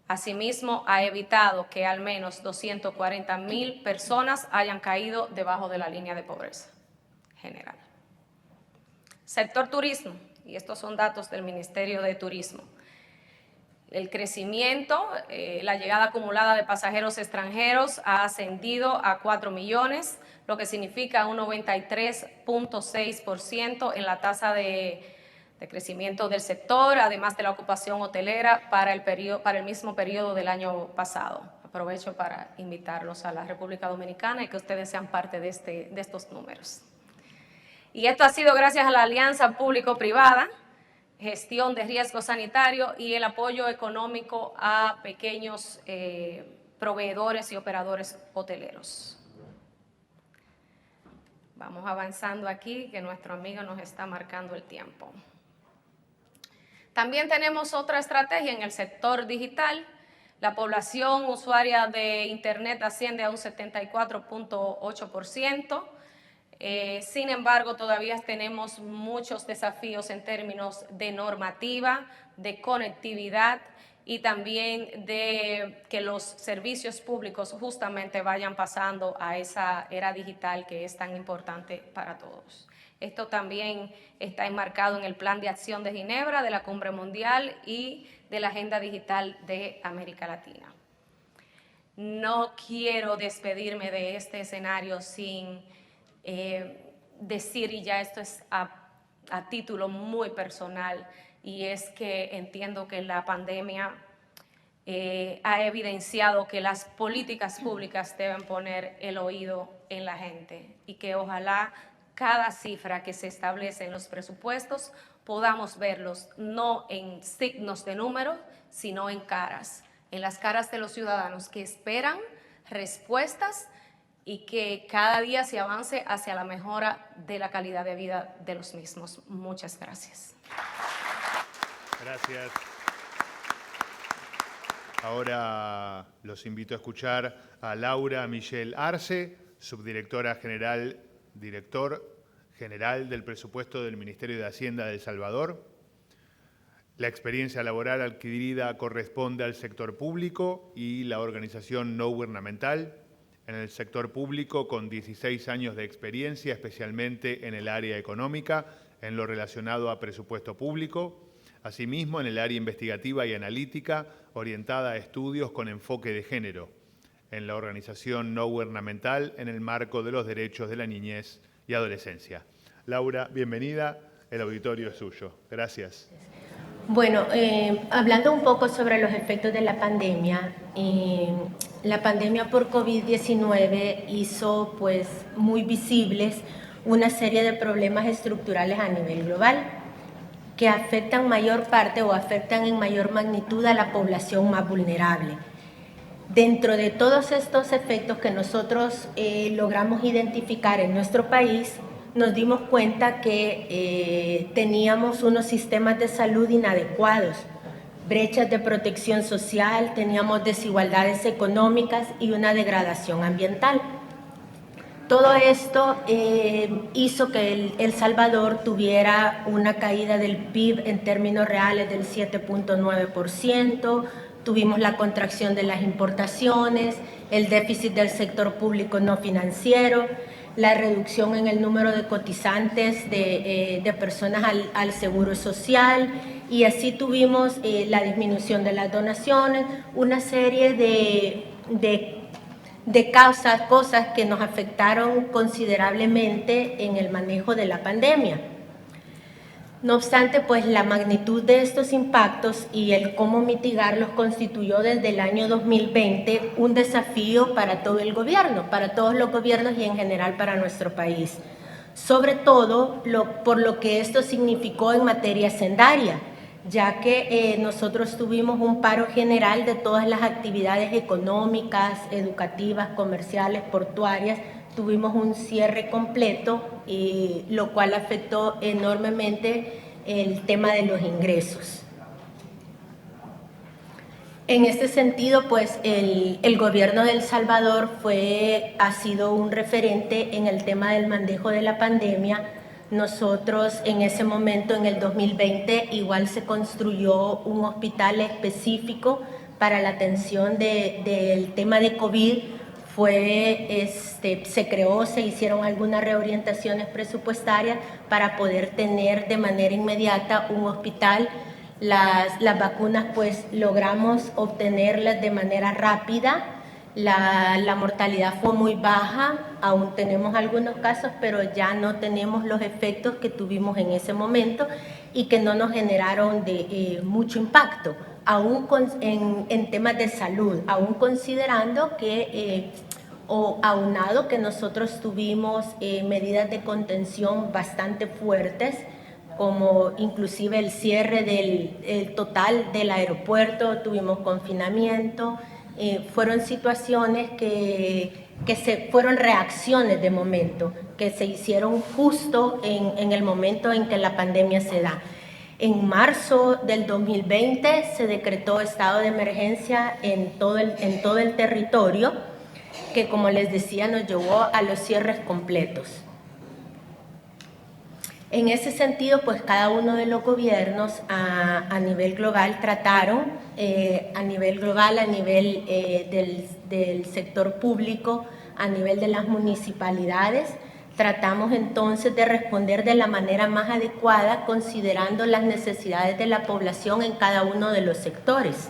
Speaker 4: Asimismo, ha evitado que al menos 240,000 personas hayan caído debajo de la línea de pobreza general. Sector turismo, y estos son datos del Ministerio de Turismo. El crecimiento, la llegada acumulada de pasajeros extranjeros ha ascendido a 4 millones, lo que significa un 93.6% en la tasa de crecimiento del sector, además de la ocupación hotelera para el mismo periodo del año pasado. Aprovecho para invitarlos a la República Dominicana y que ustedes sean parte de estos números. Y esto ha sido gracias a la alianza público-privada, gestión de riesgo sanitario y el apoyo económico a pequeños proveedores y operadores hoteleros. Vamos avanzando aquí, que nuestro amigo nos está marcando el tiempo. También tenemos otra estrategia en el sector digital. La población usuaria de Internet asciende a un 74.8%. Sin embargo, todavía tenemos muchos desafíos en términos de normativa, de conectividad y también de que los servicios públicos justamente vayan pasando a esa era digital que es tan importante para todos. Esto también está enmarcado en el Plan de Acción de Ginebra, de la Cumbre Mundial y de la Agenda Digital de América Latina. No quiero despedirme de este escenario sin decir, y ya esto es a título muy personal, y es que entiendo que la pandemia ha evidenciado que las políticas públicas deben poner el oído en la gente y que ojalá cada cifra que se establece en los presupuestos podamos verlos no en signos de números, sino en las caras de los ciudadanos que esperan respuestas y que cada día se avance hacia la mejora de la calidad de vida de los mismos. Muchas gracias.
Speaker 1: Gracias. Ahora los invito a escuchar a Laura Michelle Arce, subdirectora general, director general del presupuesto del Ministerio de Hacienda de El Salvador. La experiencia laboral adquirida corresponde al sector público y la organización no gubernamental. En el sector público, con 16 años de experiencia, especialmente en el área económica, en lo relacionado a presupuesto público. Asimismo, en el área investigativa y analítica, orientada a estudios con enfoque de género. En la organización no gubernamental, en el marco de los derechos de la niñez y adolescencia. Laura, bienvenida. El auditorio es suyo. Gracias.
Speaker 5: Bueno, hablando un poco sobre los efectos de la pandemia por COVID-19 hizo pues muy visibles una serie de problemas estructurales a nivel global que afectan mayor parte o afectan en mayor magnitud a la población más vulnerable. Dentro de todos estos efectos que nosotros logramos identificar en nuestro país, nos dimos cuenta que teníamos unos sistemas de salud inadecuados, brechas de protección social, teníamos desigualdades económicas y una degradación ambiental. Todo esto hizo que El Salvador tuviera una caída del PIB en términos reales del 7.9%, tuvimos la contracción de las importaciones, el déficit del sector público no financiero, la reducción en el número de cotizantes de personas al seguro social, y así tuvimos la disminución de las donaciones, una serie de cosas que nos afectaron considerablemente en el manejo de la pandemia. No obstante, pues la magnitud de estos impactos y el cómo mitigarlos constituyó desde el año 2020 un desafío para todo el gobierno, para todos los gobiernos y en general para nuestro país. Sobre todo por lo que esto significó en materia hacendaria, ya que nosotros tuvimos un paro general de todas las actividades económicas, educativas, comerciales, portuarias, tuvimos un cierre completo, lo cual afectó enormemente el tema de los ingresos. En este sentido, pues el gobierno de El Salvador ha sido un referente en el tema del manejo de la pandemia. Nosotros en ese momento, en el 2020, igual se construyó un hospital específico para la atención del tema de COVID. Se creó, se hicieron algunas reorientaciones presupuestarias para poder tener de manera inmediata un hospital. Las vacunas pues logramos obtenerlas de manera rápida, la mortalidad fue muy baja, aún tenemos algunos casos, pero ya no tenemos los efectos que tuvimos en ese momento y que no nos generaron mucho impacto, aún en temas de salud, aún considerando que, aunado que nosotros tuvimos medidas de contención bastante fuertes, como inclusive el cierre del total del aeropuerto, tuvimos confinamiento, fueron situaciones fueron reacciones de momento, que se hicieron justo en el momento en que la pandemia se da. En marzo del 2020 se decretó estado de emergencia en todo el territorio, que como les decía nos llevó a los cierres completos. En ese sentido, pues cada uno de los gobiernos a nivel global trataron, a nivel global, a nivel del sector público, a nivel de las municipalidades, tratamos entonces de responder de la manera más adecuada considerando las necesidades de la población en cada uno de los sectores.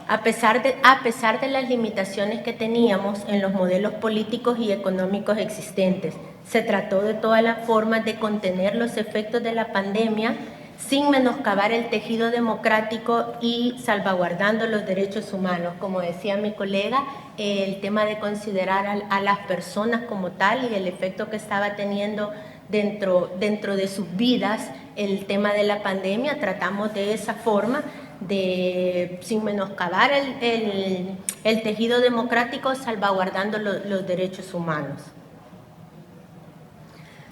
Speaker 5: A pesar de las limitaciones que teníamos en los modelos políticos y económicos existentes, se trató de todas las formas de contener los efectos de la pandemia sin menoscabar el tejido democrático y salvaguardando los derechos humanos. Como decía mi colega, el tema de considerar a las personas como tal y el efecto que estaba teniendo dentro de sus vidas el tema de la pandemia, tratamos de esa forma sin menoscabar el tejido democrático, salvaguardando los derechos humanos.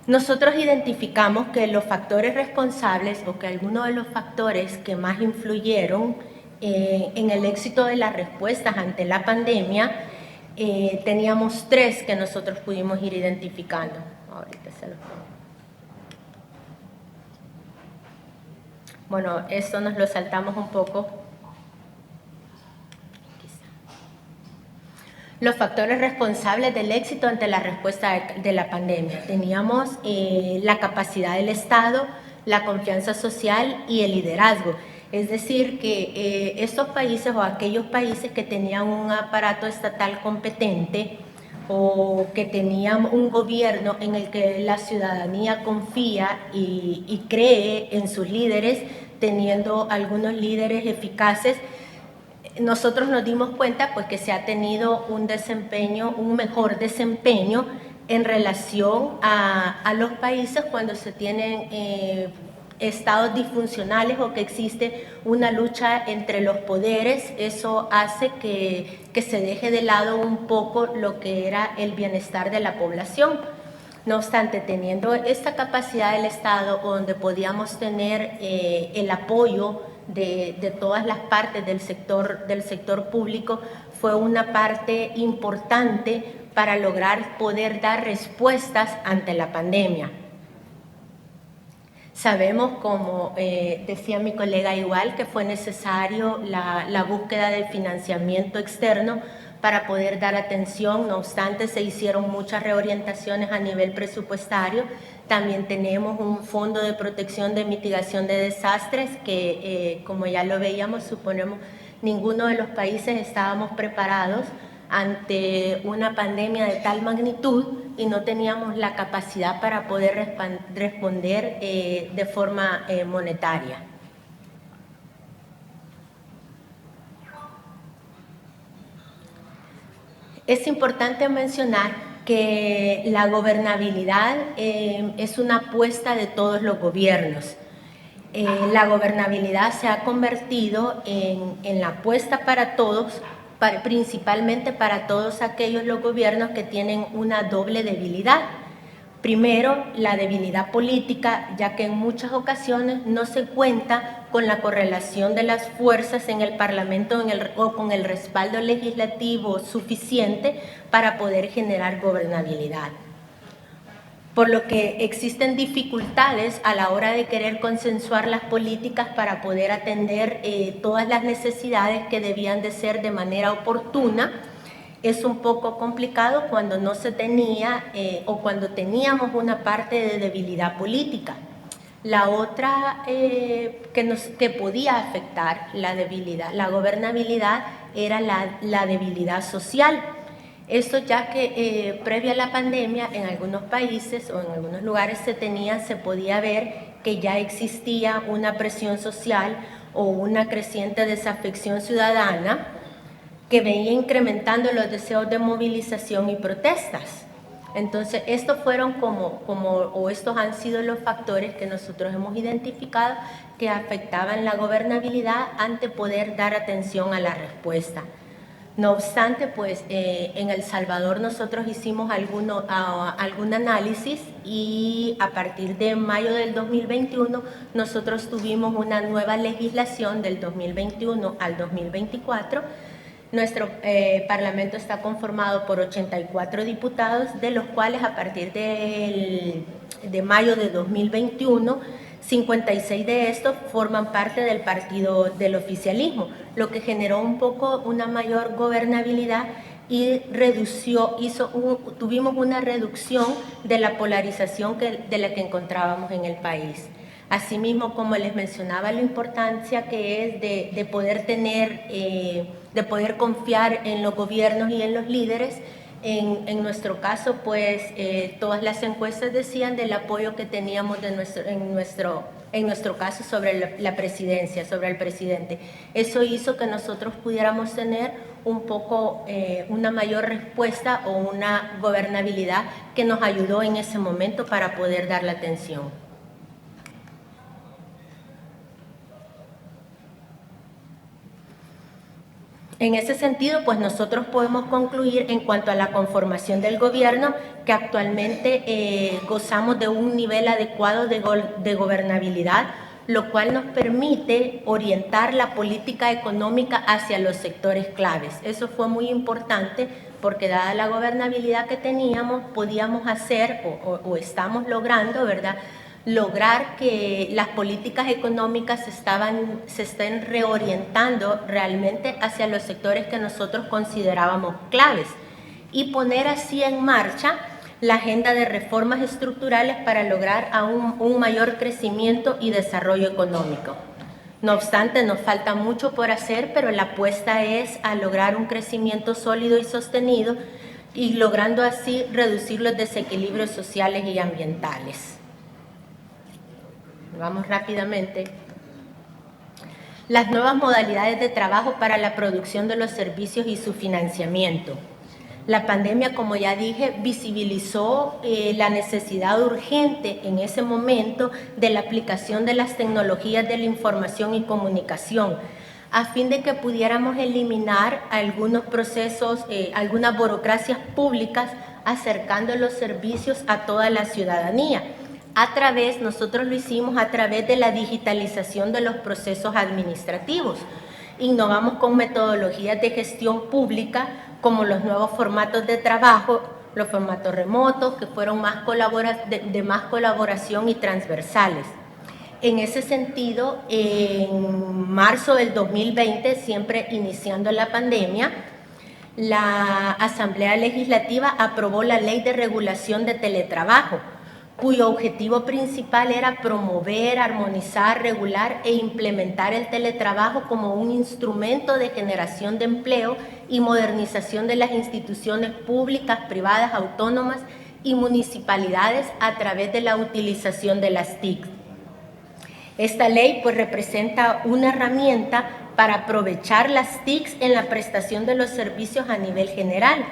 Speaker 5: Nosotros identificamos que los factores responsables o que algunos de los factores que más influyeron en el éxito de las respuestas ante la pandemia, teníamos 3 que nosotros pudimos ir identificando. Ahorita se los pongo. Bueno, esto nos lo saltamos un poco. Los factores responsables del éxito ante la respuesta de la pandemia. Teníamos la capacidad del Estado, la confianza social y el liderazgo. Es decir, que estos países o aquellos países que tenían un aparato estatal competente o que tenían un gobierno en el que la ciudadanía confía y cree en sus líderes, teniendo algunos líderes eficaces, nosotros nos dimos cuenta pues, que se ha tenido un mejor desempeño en relación a los países cuando se tienen estados disfuncionales o que existe una lucha entre los poderes. Eso hace que se deje de lado un poco lo que era el bienestar de la población. No obstante, teniendo esta capacidad del Estado donde podíamos tener el apoyo de todas las partes del sector público, fue una parte importante para lograr poder dar respuestas ante la pandemia. Sabemos, como decía mi colega igual, que fue necesario la búsqueda de financiamiento externo para poder dar atención. No obstante, se hicieron muchas reorientaciones a nivel presupuestario. También tenemos un fondo de protección de mitigación de desastres que, como ya lo veíamos, suponemos ninguno de los países estábamos preparados ante una pandemia de tal magnitud y no teníamos la capacidad para poder responder de forma monetaria. Es importante mencionar que la gobernabilidad es una apuesta de todos los gobiernos. La gobernabilidad se ha convertido en la apuesta para todos principalmente para todos aquellos los gobiernos que tienen una doble debilidad. Primero, la debilidad política, ya que en muchas ocasiones no se cuenta con la correlación de las fuerzas en el Parlamento o con el respaldo legislativo suficiente para poder generar gobernabilidad. Por lo que existen dificultades a la hora de querer consensuar las políticas para poder atender todas las necesidades que debían de ser de manera oportuna. Es un poco complicado cuando no se tenía o cuando teníamos una parte de debilidad política. La otra que podía afectar la gobernabilidad, era la debilidad social. Esto ya que previo a la pandemia en algunos países o en algunos lugares se podía ver que ya existía una presión social o una creciente desafección ciudadana que venía incrementando los deseos de movilización y protestas. Entonces, estos han sido los factores que nosotros hemos identificado que afectaban la gobernabilidad ante poder dar atención a la respuesta. No obstante, pues en El Salvador nosotros hicimos algún análisis y a partir de mayo del 2021 nosotros tuvimos una nueva legislación del 2021 al 2024. Nuestro Parlamento está conformado por 84 diputados, de los cuales a partir de mayo de 2021, 56 de estos forman parte del partido del oficialismo, lo que generó un poco una mayor gobernabilidad y tuvimos una reducción de la polarización de la que encontrábamos en el país. Asimismo, como les mencionaba, la importancia que es de poder de poder confiar en los gobiernos y en los líderes. En nuestro caso, pues todas las encuestas decían del apoyo que teníamos en nuestro caso sobre la presidencia, sobre el presidente. Eso hizo que nosotros pudiéramos tener un poco una mayor respuesta o una gobernabilidad que nos ayudó en ese momento para poder dar la atención. En ese sentido, pues nosotros podemos concluir en cuanto a la conformación del gobierno que actualmente gozamos de un nivel adecuado de gobernabilidad, lo cual nos permite orientar la política económica hacia los sectores claves. Eso fue muy importante porque dada la gobernabilidad que teníamos, podíamos hacer o estamos logrando, ¿verdad?, lograr que las políticas económicas se estén reorientando realmente hacia los sectores que nosotros considerábamos claves y poner así en marcha la agenda de reformas estructurales para lograr un mayor crecimiento y desarrollo económico. No obstante, nos falta mucho por hacer, pero la apuesta es a lograr un crecimiento sólido y sostenido y logrando así reducir los desequilibrios sociales y ambientales. Vamos rápidamente. Las nuevas modalidades de trabajo para la producción de los servicios y su financiamiento. La pandemia, como ya dije, visibilizó la necesidad urgente en ese momento de la aplicación de las tecnologías de la información y comunicación, a fin de que pudiéramos eliminar algunos procesos, algunas burocracias públicas, acercando los servicios a toda la ciudadanía. Nosotros lo hicimos a través de la digitalización de los procesos administrativos. Innovamos con metodologías de gestión pública como los nuevos formatos de trabajo, los formatos remotos que fueron de más colaboración y transversales. En ese sentido, en marzo del 2020, siempre iniciando la pandemia, la Asamblea Legislativa aprobó la Ley de Regulación de Teletrabajo, cuyo objetivo principal era promover, armonizar, regular e implementar el teletrabajo como un instrumento de generación de empleo y modernización de las instituciones públicas, privadas, autónomas y municipalidades a través de la utilización de las TIC. Esta ley pues representa una herramienta para aprovechar las TIC en la prestación de los servicios a nivel general,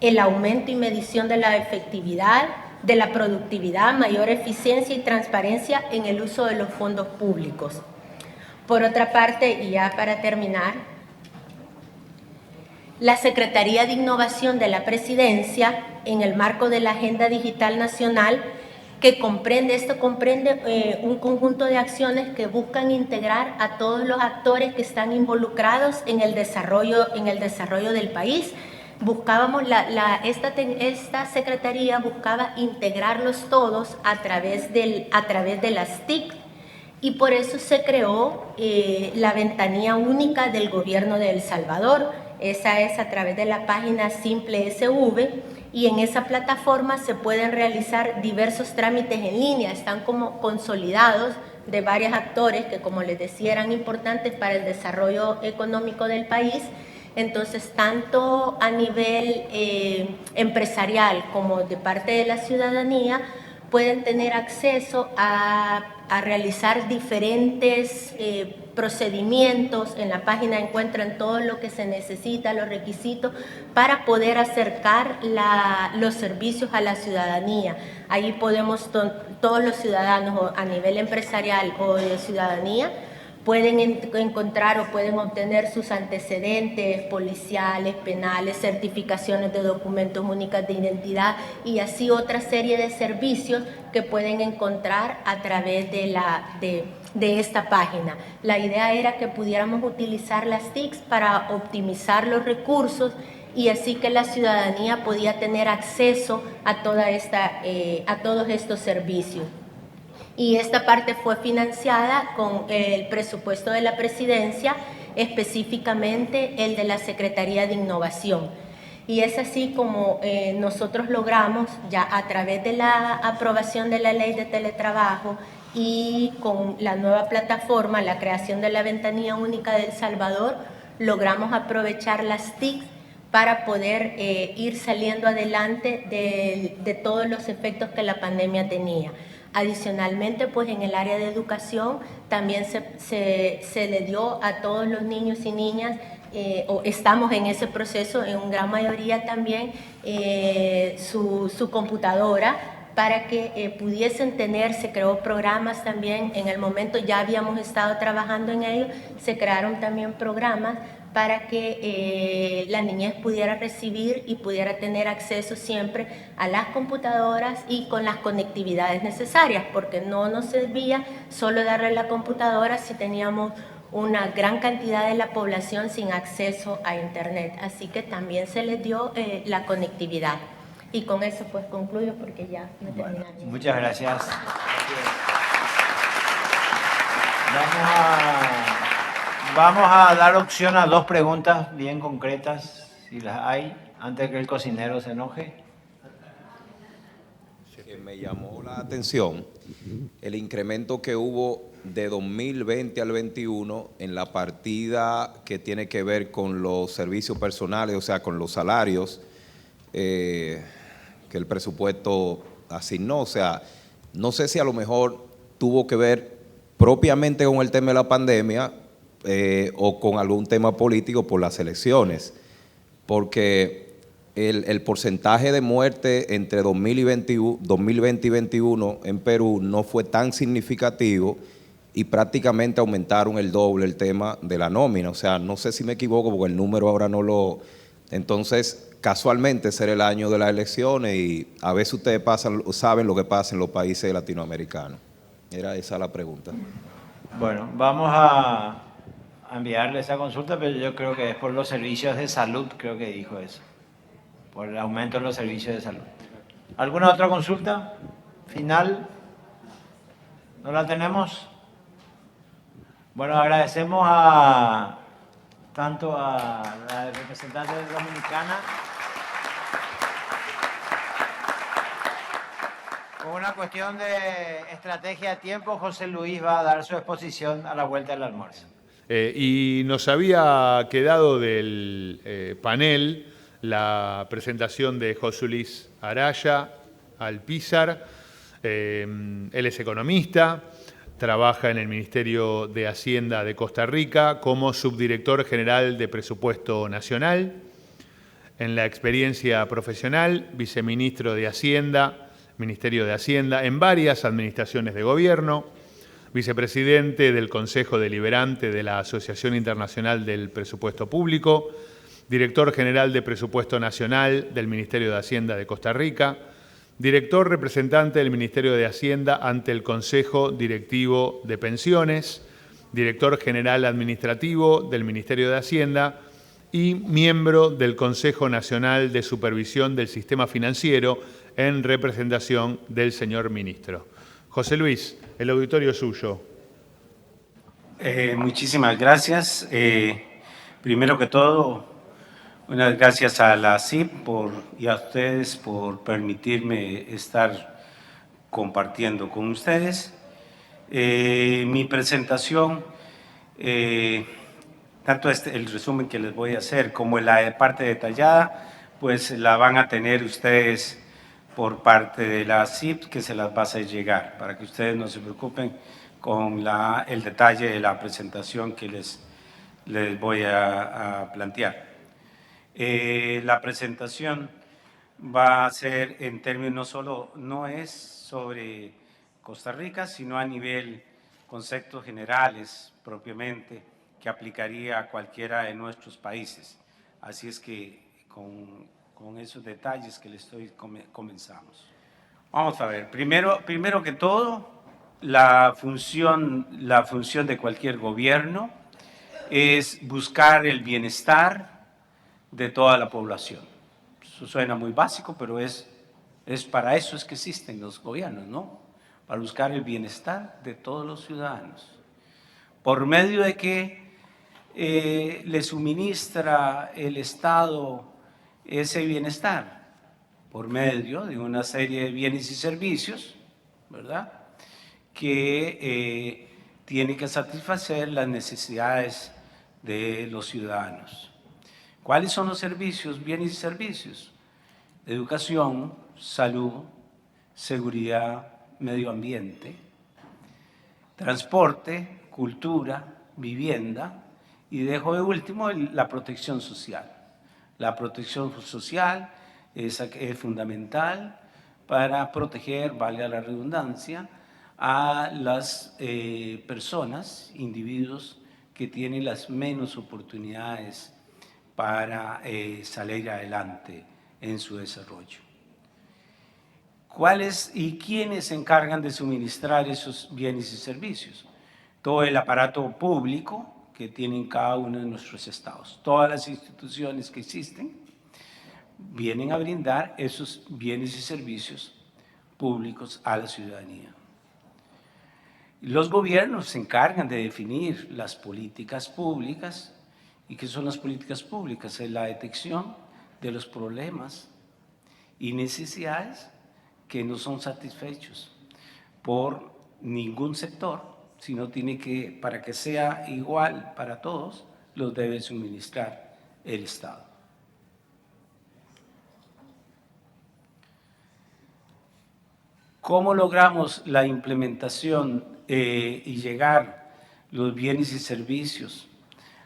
Speaker 5: el aumento y medición de la efectividad, de la productividad, mayor eficiencia y transparencia en el uso de los fondos públicos. Por otra parte, y ya para terminar, la Secretaría de Innovación de la Presidencia, en el marco de la Agenda Digital Nacional, que comprende un conjunto de acciones que buscan integrar a todos los actores que están involucrados en el desarrollo del país. Buscábamos, esta secretaría buscaba integrarlos todos a través de las TIC, y por eso se creó la ventanilla única del gobierno de El Salvador. Esa es a través de la página Simple SV, y en esa plataforma se pueden realizar diversos trámites en línea. Están como consolidados de varios actores que, como les decía, eran importantes para el desarrollo económico del país. Entonces, tanto a nivel empresarial como de parte de la ciudadanía, pueden tener acceso a realizar diferentes procedimientos. En la página encuentran todo lo que se necesita, los requisitos para poder acercar los servicios a la ciudadanía. Ahí podemos, todos los ciudadanos a nivel empresarial o de ciudadanía, pueden encontrar o pueden obtener sus antecedentes policiales, penales, certificaciones de documentos únicos de identidad y así otra serie de servicios que pueden encontrar a través de esta página. La idea era que pudiéramos utilizar las TICs para optimizar los recursos y así que la ciudadanía podía tener acceso a todos estos servicios. Y esta parte fue financiada con el presupuesto de la Presidencia, específicamente el de la Secretaría de Innovación. Y es así como nosotros logramos, ya a través de la aprobación de la Ley de Teletrabajo y con la nueva plataforma, la creación de la Ventanilla Única de El Salvador, logramos aprovechar las TIC para poder ir saliendo adelante de todos los efectos que la pandemia tenía. Adicionalmente, pues en el área de educación también se le dio a todos los niños y niñas, o estamos en ese proceso, en gran mayoría también, su computadora para que pudiesen tener. Se creó programas también, en el momento ya habíamos estado trabajando en ello, se crearon también programas para que la niñez pudiera recibir y pudiera tener acceso siempre a las computadoras y con las conectividades necesarias, porque no nos servía solo darle la computadora si teníamos una gran cantidad de la población sin acceso a Internet. Así que también se les dio la conectividad. Y con eso pues concluyo porque ya me terminaron.
Speaker 3: Bueno, muchas gracias. Vamos a dar opción a dos preguntas bien concretas, si las hay, antes que el cocinero se enoje.
Speaker 6: Que me llamó la atención el incremento que hubo de 2020 al 21 en la partida que tiene que ver con los servicios personales, o sea, con los salarios que el presupuesto asignó. O sea, no sé si a lo mejor tuvo que ver propiamente con el tema de la pandemia, o con algún tema político por las elecciones, porque el porcentaje de muerte entre 2020 y 2021 en Perú no fue tan significativo y prácticamente aumentaron el doble el tema de la nómina. O sea, no sé si me equivoco porque el número ahora no lo... Entonces, casualmente será el año de las elecciones y a veces ustedes saben lo que pasa en los países latinoamericanos. Era esa la pregunta.
Speaker 3: Bueno, vamos a enviarle esa consulta, pero yo creo que es por los servicios de salud, creo que dijo eso, por el aumento de los servicios de salud. ¿Alguna otra consulta final? ¿No la tenemos? Bueno, agradecemos tanto a la representante dominicana Por una cuestión de estrategia de tiempo, José Luis va a dar su exposición a la vuelta del almuerzo.
Speaker 1: Y nos había quedado del panel la presentación de José Luis Araya Alpizar. Él es economista, trabaja en el Ministerio de Hacienda de Costa Rica como subdirector general de Presupuesto Nacional. En la experiencia profesional, viceministro de Hacienda, Ministerio de Hacienda, en varias administraciones de gobierno, vicepresidente del Consejo Deliberante de la Asociación Internacional del Presupuesto Público Director General de Presupuesto Nacional del Ministerio de Hacienda de Costa Rica, Director Representante del Ministerio de Hacienda ante el Consejo Directivo de Pensiones, Director General Administrativo del Ministerio de Hacienda y miembro del Consejo Nacional de Supervisión del Sistema Financiero en representación del señor Ministro. José Luis, el auditorio es suyo.
Speaker 7: Muchísimas gracias. Primero que todo, unas gracias a la CIP y a ustedes por permitirme estar compartiendo con ustedes. Mi presentación, tanto el resumen que les voy a hacer como la parte detallada, pues la van a tener ustedes por parte de la CIP, que se las va a hacer llegar, para que ustedes no se preocupen con el detalle de la presentación que les voy a plantear. La presentación va a ser en términos no es sobre Costa Rica, sino a nivel conceptos generales propiamente que aplicaría a cualquiera de nuestros países. Así es que con esos detalles que les comenzamos. Vamos a ver, primero que todo, la función de cualquier gobierno es buscar el bienestar de toda la población. Eso suena muy básico, pero es para eso es que existen los gobiernos, ¿no? Para buscar el bienestar de todos los ciudadanos. Por medio de que le suministra el Estado ese bienestar, por medio de una serie de bienes y servicios, ¿verdad?, que tiene que satisfacer las necesidades de los ciudadanos. ¿Cuáles son los servicios, bienes y servicios? Educación, salud, seguridad, medio ambiente, transporte, cultura, vivienda y dejo de último la protección social. La protección social es fundamental para proteger, valga la redundancia, a las personas, individuos que tienen las menos oportunidades para salir adelante en su desarrollo. ¿Cuáles y quiénes se encargan de suministrar esos bienes y servicios? Todo el aparato público que tienen cada uno de nuestros estados. Todas las instituciones que existen vienen a brindar esos bienes y servicios públicos a la ciudadanía. Los gobiernos se encargan de definir las políticas públicas. ¿Y qué son las políticas públicas? Es la detección de los problemas y necesidades que no son satisfechos por ningún sector, sino para que sea igual para todos, los debe suministrar el Estado. ¿Cómo logramos la implementación y llegar los bienes y servicios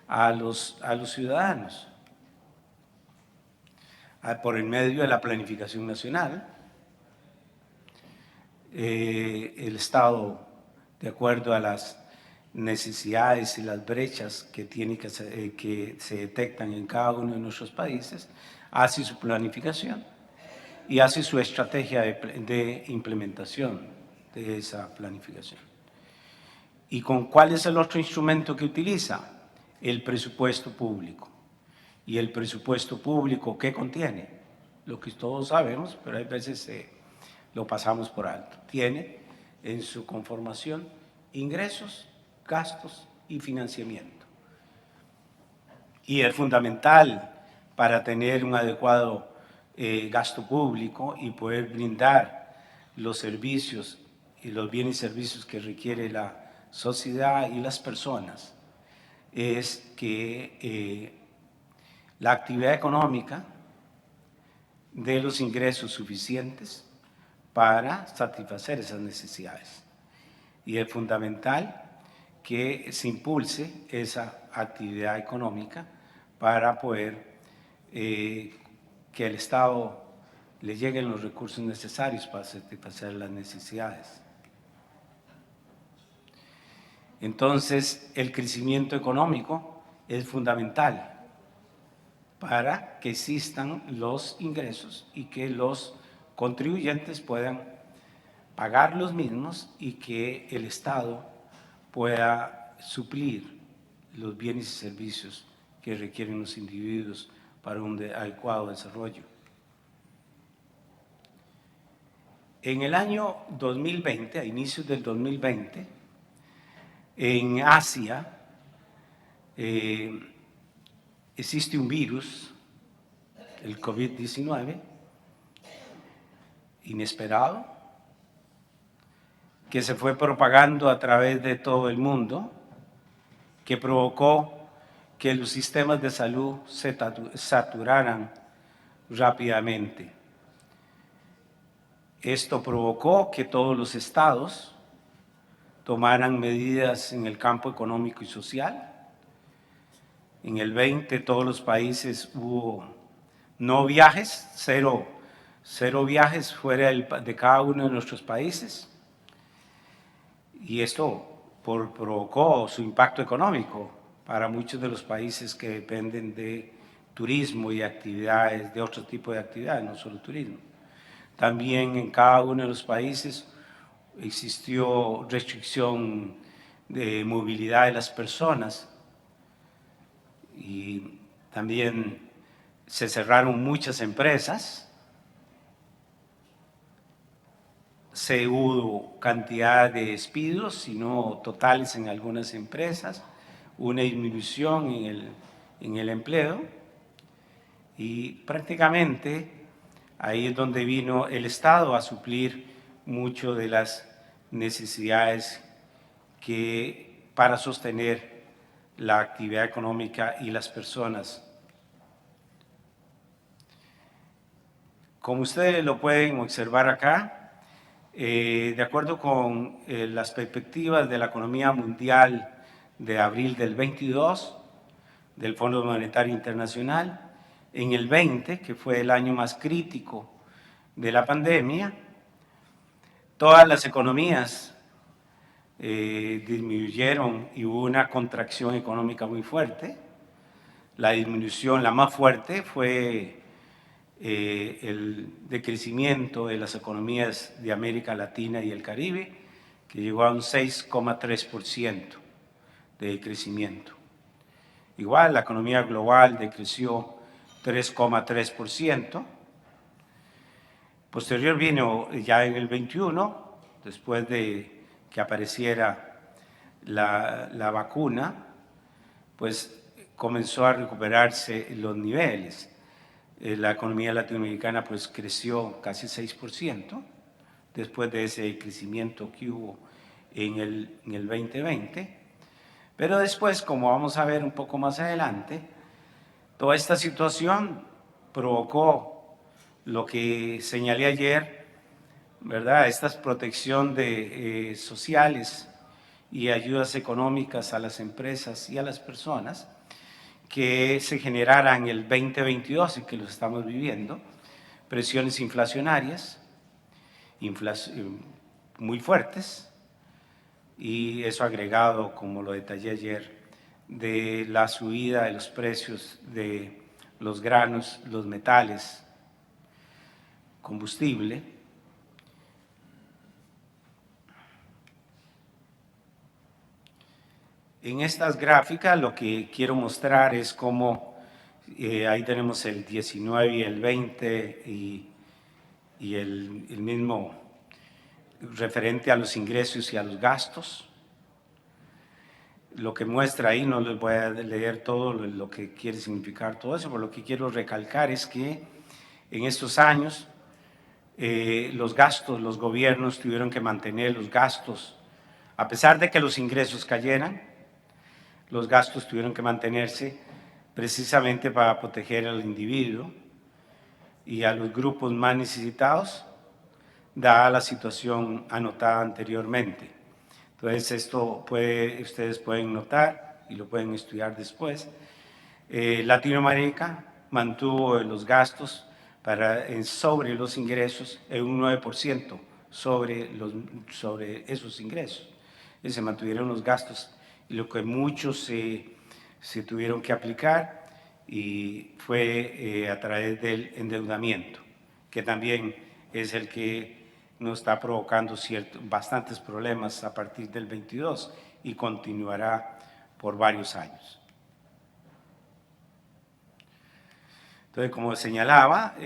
Speaker 7: a los ciudadanos? Por el medio de la planificación nacional. El Estado, de acuerdo a las necesidades y las brechas que se detectan en cada uno de nuestros países, hace su planificación y hace su estrategia de implementación de esa planificación. ¿Y cuál es el otro instrumento que utiliza? El presupuesto público. ¿Y el presupuesto público qué contiene? Lo que todos sabemos, pero hay veces lo pasamos por alto. Tiene en su conformación ingresos, gastos y financiamiento. Y es fundamental para tener un adecuado gasto público y poder brindar los servicios y los bienes y servicios que requiere la sociedad y las personas, es que la actividad económica dé los ingresos suficientes para satisfacer esas necesidades. Y es fundamental que se impulse esa actividad económica para poder que el Estado le lleguen los recursos necesarios para satisfacer las necesidades. Entonces, el crecimiento económico es fundamental para que existan los ingresos y que los contribuyentes puedan pagar los mismos y que el Estado pueda suplir los bienes y servicios que requieren los individuos para un adecuado desarrollo. En el año 2020, a inicios del 2020, en Asia existe un virus, el COVID-19, inesperado, que se fue propagando a través de todo el mundo, que provocó que los sistemas de salud se saturaran rápidamente. Esto provocó que todos los estados tomaran medidas en el campo económico y social. En el 20 todos los países hubo no viajes, cero viajes fuera de cada uno de nuestros países. Y esto provocó su impacto económico para muchos de los países que dependen de turismo y actividades, de otro tipo de actividades, no solo turismo. También en cada uno de los países existió restricción de movilidad de las personas y también se cerraron muchas empresas. Se hubo cantidad de despidos, sino totales en algunas empresas, una disminución en el empleo y prácticamente ahí es donde vino el Estado a suplir mucho de las necesidades para sostener la actividad económica y las personas. Como ustedes lo pueden observar acá, de acuerdo con las perspectivas de la economía mundial de abril del 22 del Fondo Monetario Internacional, en el 20, que fue el año más crítico de la pandemia, todas las economías disminuyeron y hubo una contracción económica muy fuerte. La disminución, la más fuerte, fue el decrecimiento de las economías de América Latina y el Caribe, que llegó a un 6,3% de crecimiento. Igual, la economía global decreció 3,3%. Posterior vino ya en el 21, después de que apareciera la vacuna, pues comenzó a recuperarse los niveles. La economía latinoamericana pues creció casi 6% después de ese crecimiento que hubo en el 2020. Pero después, como vamos a ver un poco más adelante, toda esta situación provocó lo que señalé ayer, ¿verdad? Esta protección de sociales y ayudas económicas a las empresas y a las personas que se generaran en el 2022 y que lo estamos viviendo, presiones inflacionarias muy fuertes, y eso agregado, como lo detallé ayer, de la subida de los precios de los granos, los metales, combustible. En estas gráficas lo que quiero mostrar es cómo ahí tenemos el 19 y el 20 y el mismo referente a los ingresos y a los gastos. Lo que muestra ahí, no les voy a leer todo lo que quiere significar todo eso, pero lo que quiero recalcar es que en estos años los gastos, los gobiernos tuvieron que mantener los gastos, a pesar de que los ingresos cayeran, los gastos tuvieron que mantenerse precisamente para proteger al individuo y a los grupos más necesitados, dada la situación anotada anteriormente. Entonces, esto ustedes pueden notar y lo pueden estudiar después. Latinoamérica mantuvo los gastos sobre los ingresos en un 9% sobre esos ingresos. Y se mantuvieron los gastos. Y lo que muchos se tuvieron que aplicar y fue a través del endeudamiento, que también es el que nos está provocando bastantes problemas a partir del 22 y continuará por varios años. Entonces, como señalaba,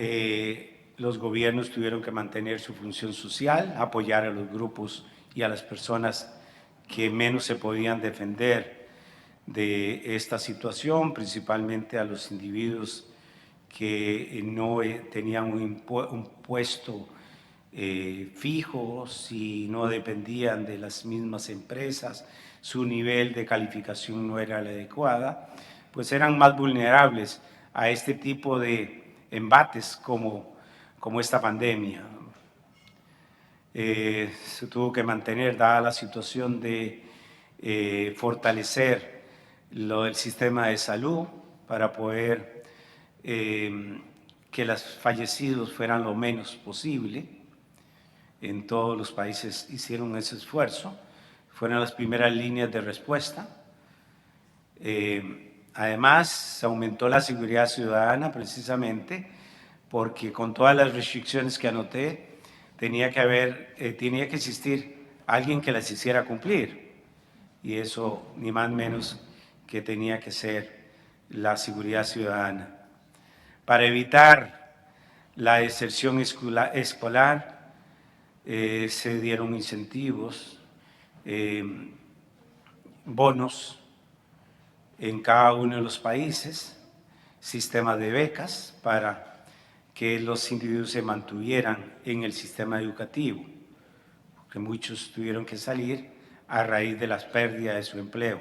Speaker 7: los gobiernos tuvieron que mantener su función social, apoyar a los grupos y a las personas que menos se podían defender de esta situación, principalmente a los individuos que no tenían un puesto fijo, si no dependían de las mismas empresas, su nivel de calificación no era la adecuada, pues eran más vulnerables a este tipo de embates como esta pandemia. Se tuvo que mantener, dada la situación de fortalecer el sistema de salud para poder que los fallecidos fueran lo menos posible. En todos los países hicieron ese esfuerzo, fueron las primeras líneas de respuesta. Además, se aumentó la seguridad ciudadana precisamente porque con todas las restricciones que anoté, tenía que existir alguien que las hiciera cumplir. Y eso, ni más ni menos, que tenía que ser la seguridad ciudadana. Para evitar la deserción escolar, se dieron incentivos, bonos en cada uno de los países, sistemas de becas para que los individuos se mantuvieran en el sistema educativo, porque muchos tuvieron que salir a raíz de las pérdidas de su empleo.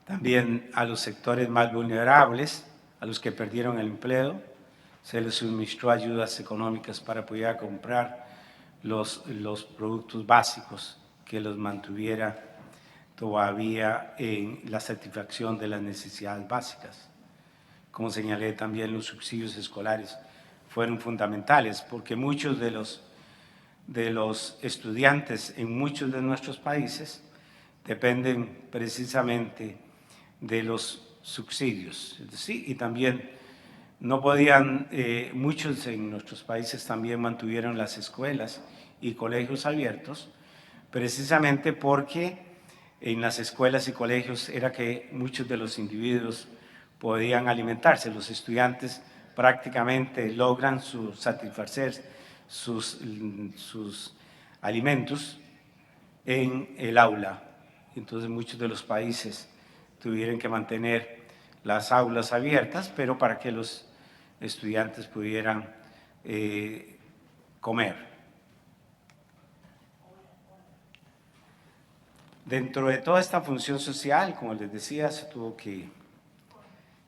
Speaker 7: También a los sectores más vulnerables, a los que perdieron el empleo, se les suministró ayudas económicas para poder comprar los productos básicos que los mantuviera todavía en la satisfacción de las necesidades básicas. Como señalé también, los subsidios escolares fueron fundamentales porque muchos de los estudiantes en muchos de nuestros países dependen precisamente de los subsidios. ¿Sí? Y también no podían, muchos en nuestros países también mantuvieron las escuelas y colegios abiertos, precisamente porque en las escuelas y colegios era que muchos de los individuos podían alimentarse. Los estudiantes prácticamente logran satisfacer sus alimentos en el aula. Entonces muchos de los países tuvieron que mantener las aulas abiertas, pero para que los estudiantes pudieran comer. Dentro de toda esta función social, como les decía, se tuvo que...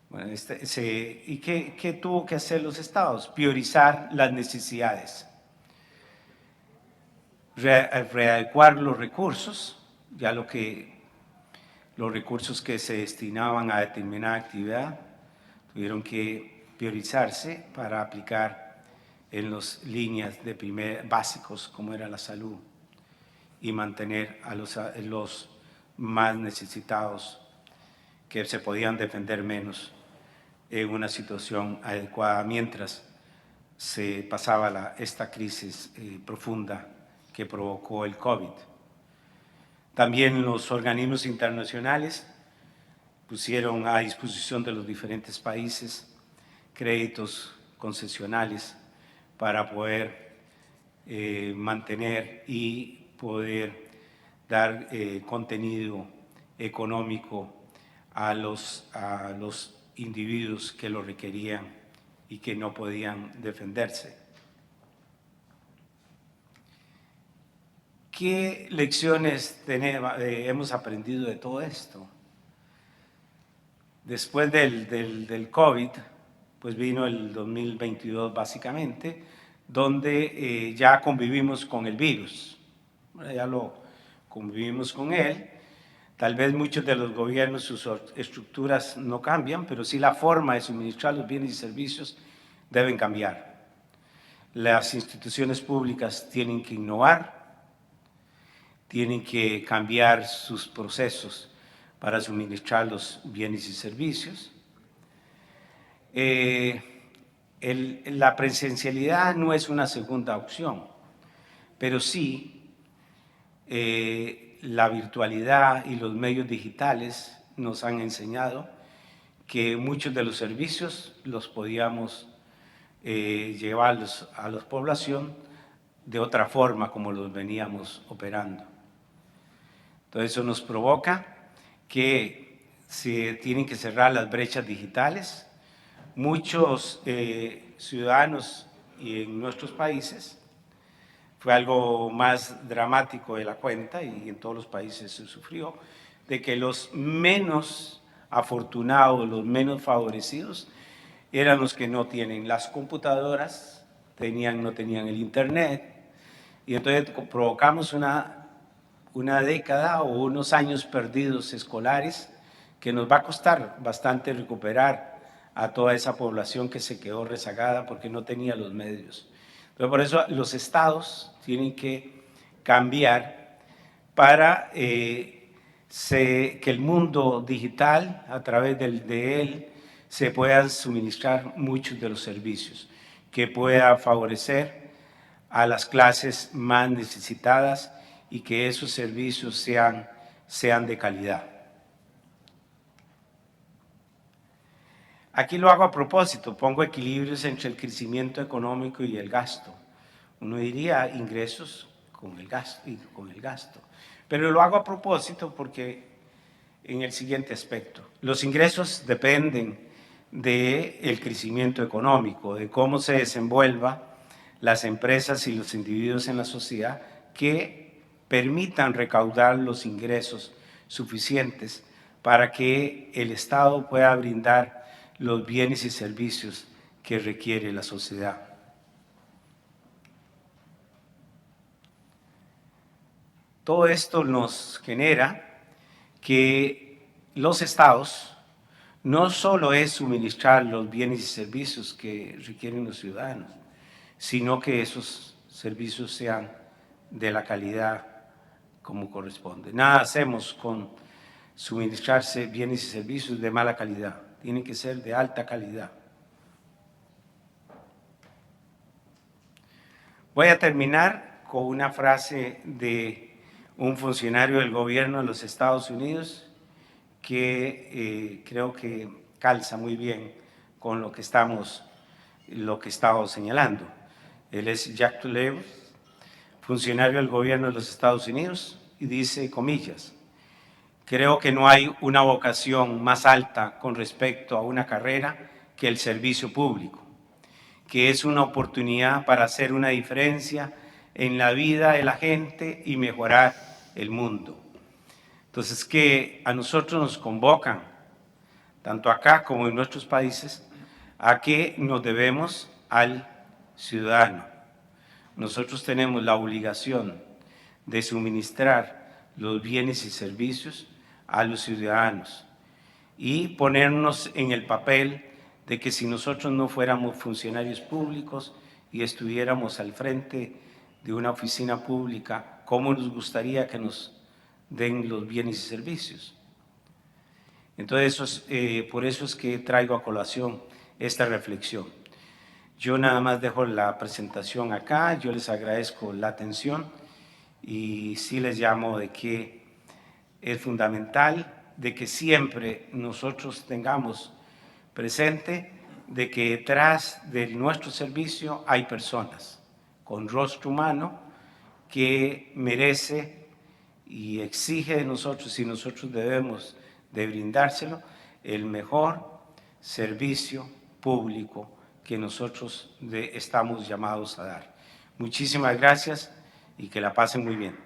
Speaker 7: Bueno, ¿y qué tuvo que hacer los estados? Priorizar las necesidades, readecuar los recursos, ya los recursos que se destinaban a determinada actividad tuvieron que priorizarse para aplicar en las líneas básicos como era la salud y mantener a los más necesitados que se podían defender menos en una situación adecuada mientras se pasaba esta crisis profunda que provocó el COVID. También los organismos internacionales pusieron a disposición de los diferentes países créditos concesionales para poder mantener y poder dar contenido económico a los individuos que lo requerían y que no podían defenderse. ¿Qué lecciones hemos aprendido de todo esto? Después del COVID, pues vino el 2022 básicamente, donde ya convivimos con el virus. Ya lo convivimos con él. Tal vez muchos de los gobiernos, sus estructuras no cambian, pero sí la forma de suministrar los bienes y servicios deben cambiar. Las instituciones públicas tienen que innovar, tienen que cambiar sus procesos para suministrar los bienes y servicios. la presencialidad no es una segunda opción, pero sí la virtualidad y los medios digitales nos han enseñado que muchos de los servicios los podíamos llevarlos a la población de otra forma como los veníamos operando. Entonces eso nos provoca que se tienen que cerrar las brechas digitales. Muchos ciudadanos y en nuestros países, fue algo más dramático de la cuenta y en todos los países se sufrió, de que los menos afortunados, los menos favorecidos, eran los que no tienen las computadoras, no tenían el internet, y entonces provocamos una década o unos años perdidos escolares que nos va a costar bastante recuperar a toda esa población que se quedó rezagada porque no tenía los medios. Entonces, por eso los estados tienen que cambiar para que el mundo digital, a través de él, se puedan suministrar muchos de los servicios, que pueda favorecer a las clases más necesitadas y que esos servicios sean de calidad. Aquí lo hago a propósito, pongo equilibrios entre el crecimiento económico y el gasto. Uno diría ingresos con el gasto, pero lo hago a propósito porque en el siguiente aspecto, los ingresos dependen del crecimiento económico, de cómo se desenvuelva las empresas y los individuos en la sociedad que permitan recaudar los ingresos suficientes para que el Estado pueda brindar los bienes y servicios que requiere la sociedad. Todo esto nos genera que los estados no solo es suministrar los bienes y servicios que requieren los ciudadanos, sino que esos servicios sean de la calidad como corresponde. Nada hacemos con suministrarse bienes y servicios de mala calidad. Tienen que ser de alta calidad. Voy a terminar con una frase de un funcionario del gobierno de los Estados Unidos que creo que calza muy bien con lo que estamos señalando. Él es Jack Doolittle, funcionario del gobierno de los Estados Unidos, y dice, comillas, creo que no hay una vocación más alta con respecto a una carrera que el servicio público, que es una oportunidad para hacer una diferencia en la vida de la gente y mejorar el mundo. Entonces, que a nosotros nos convocan, tanto acá como en nuestros países, a que nos debemos al ciudadano. Nosotros tenemos la obligación de suministrar los bienes y servicios a los ciudadanos y ponernos en el papel de que si nosotros no fuéramos funcionarios públicos y estuviéramos al frente de una oficina pública, ¿cómo nos gustaría que nos den los bienes y servicios? Entonces, por eso es que traigo a colación esta reflexión. Yo nada más dejo la presentación acá, yo les agradezco la atención y sí les llamo de que es fundamental de que siempre nosotros tengamos presente de que detrás de nuestro servicio hay personas con rostro humano que merece y exige de nosotros, y nosotros debemos de brindárselo, el mejor servicio público que nosotros estamos llamados a dar. Muchísimas gracias y que la pasen muy bien.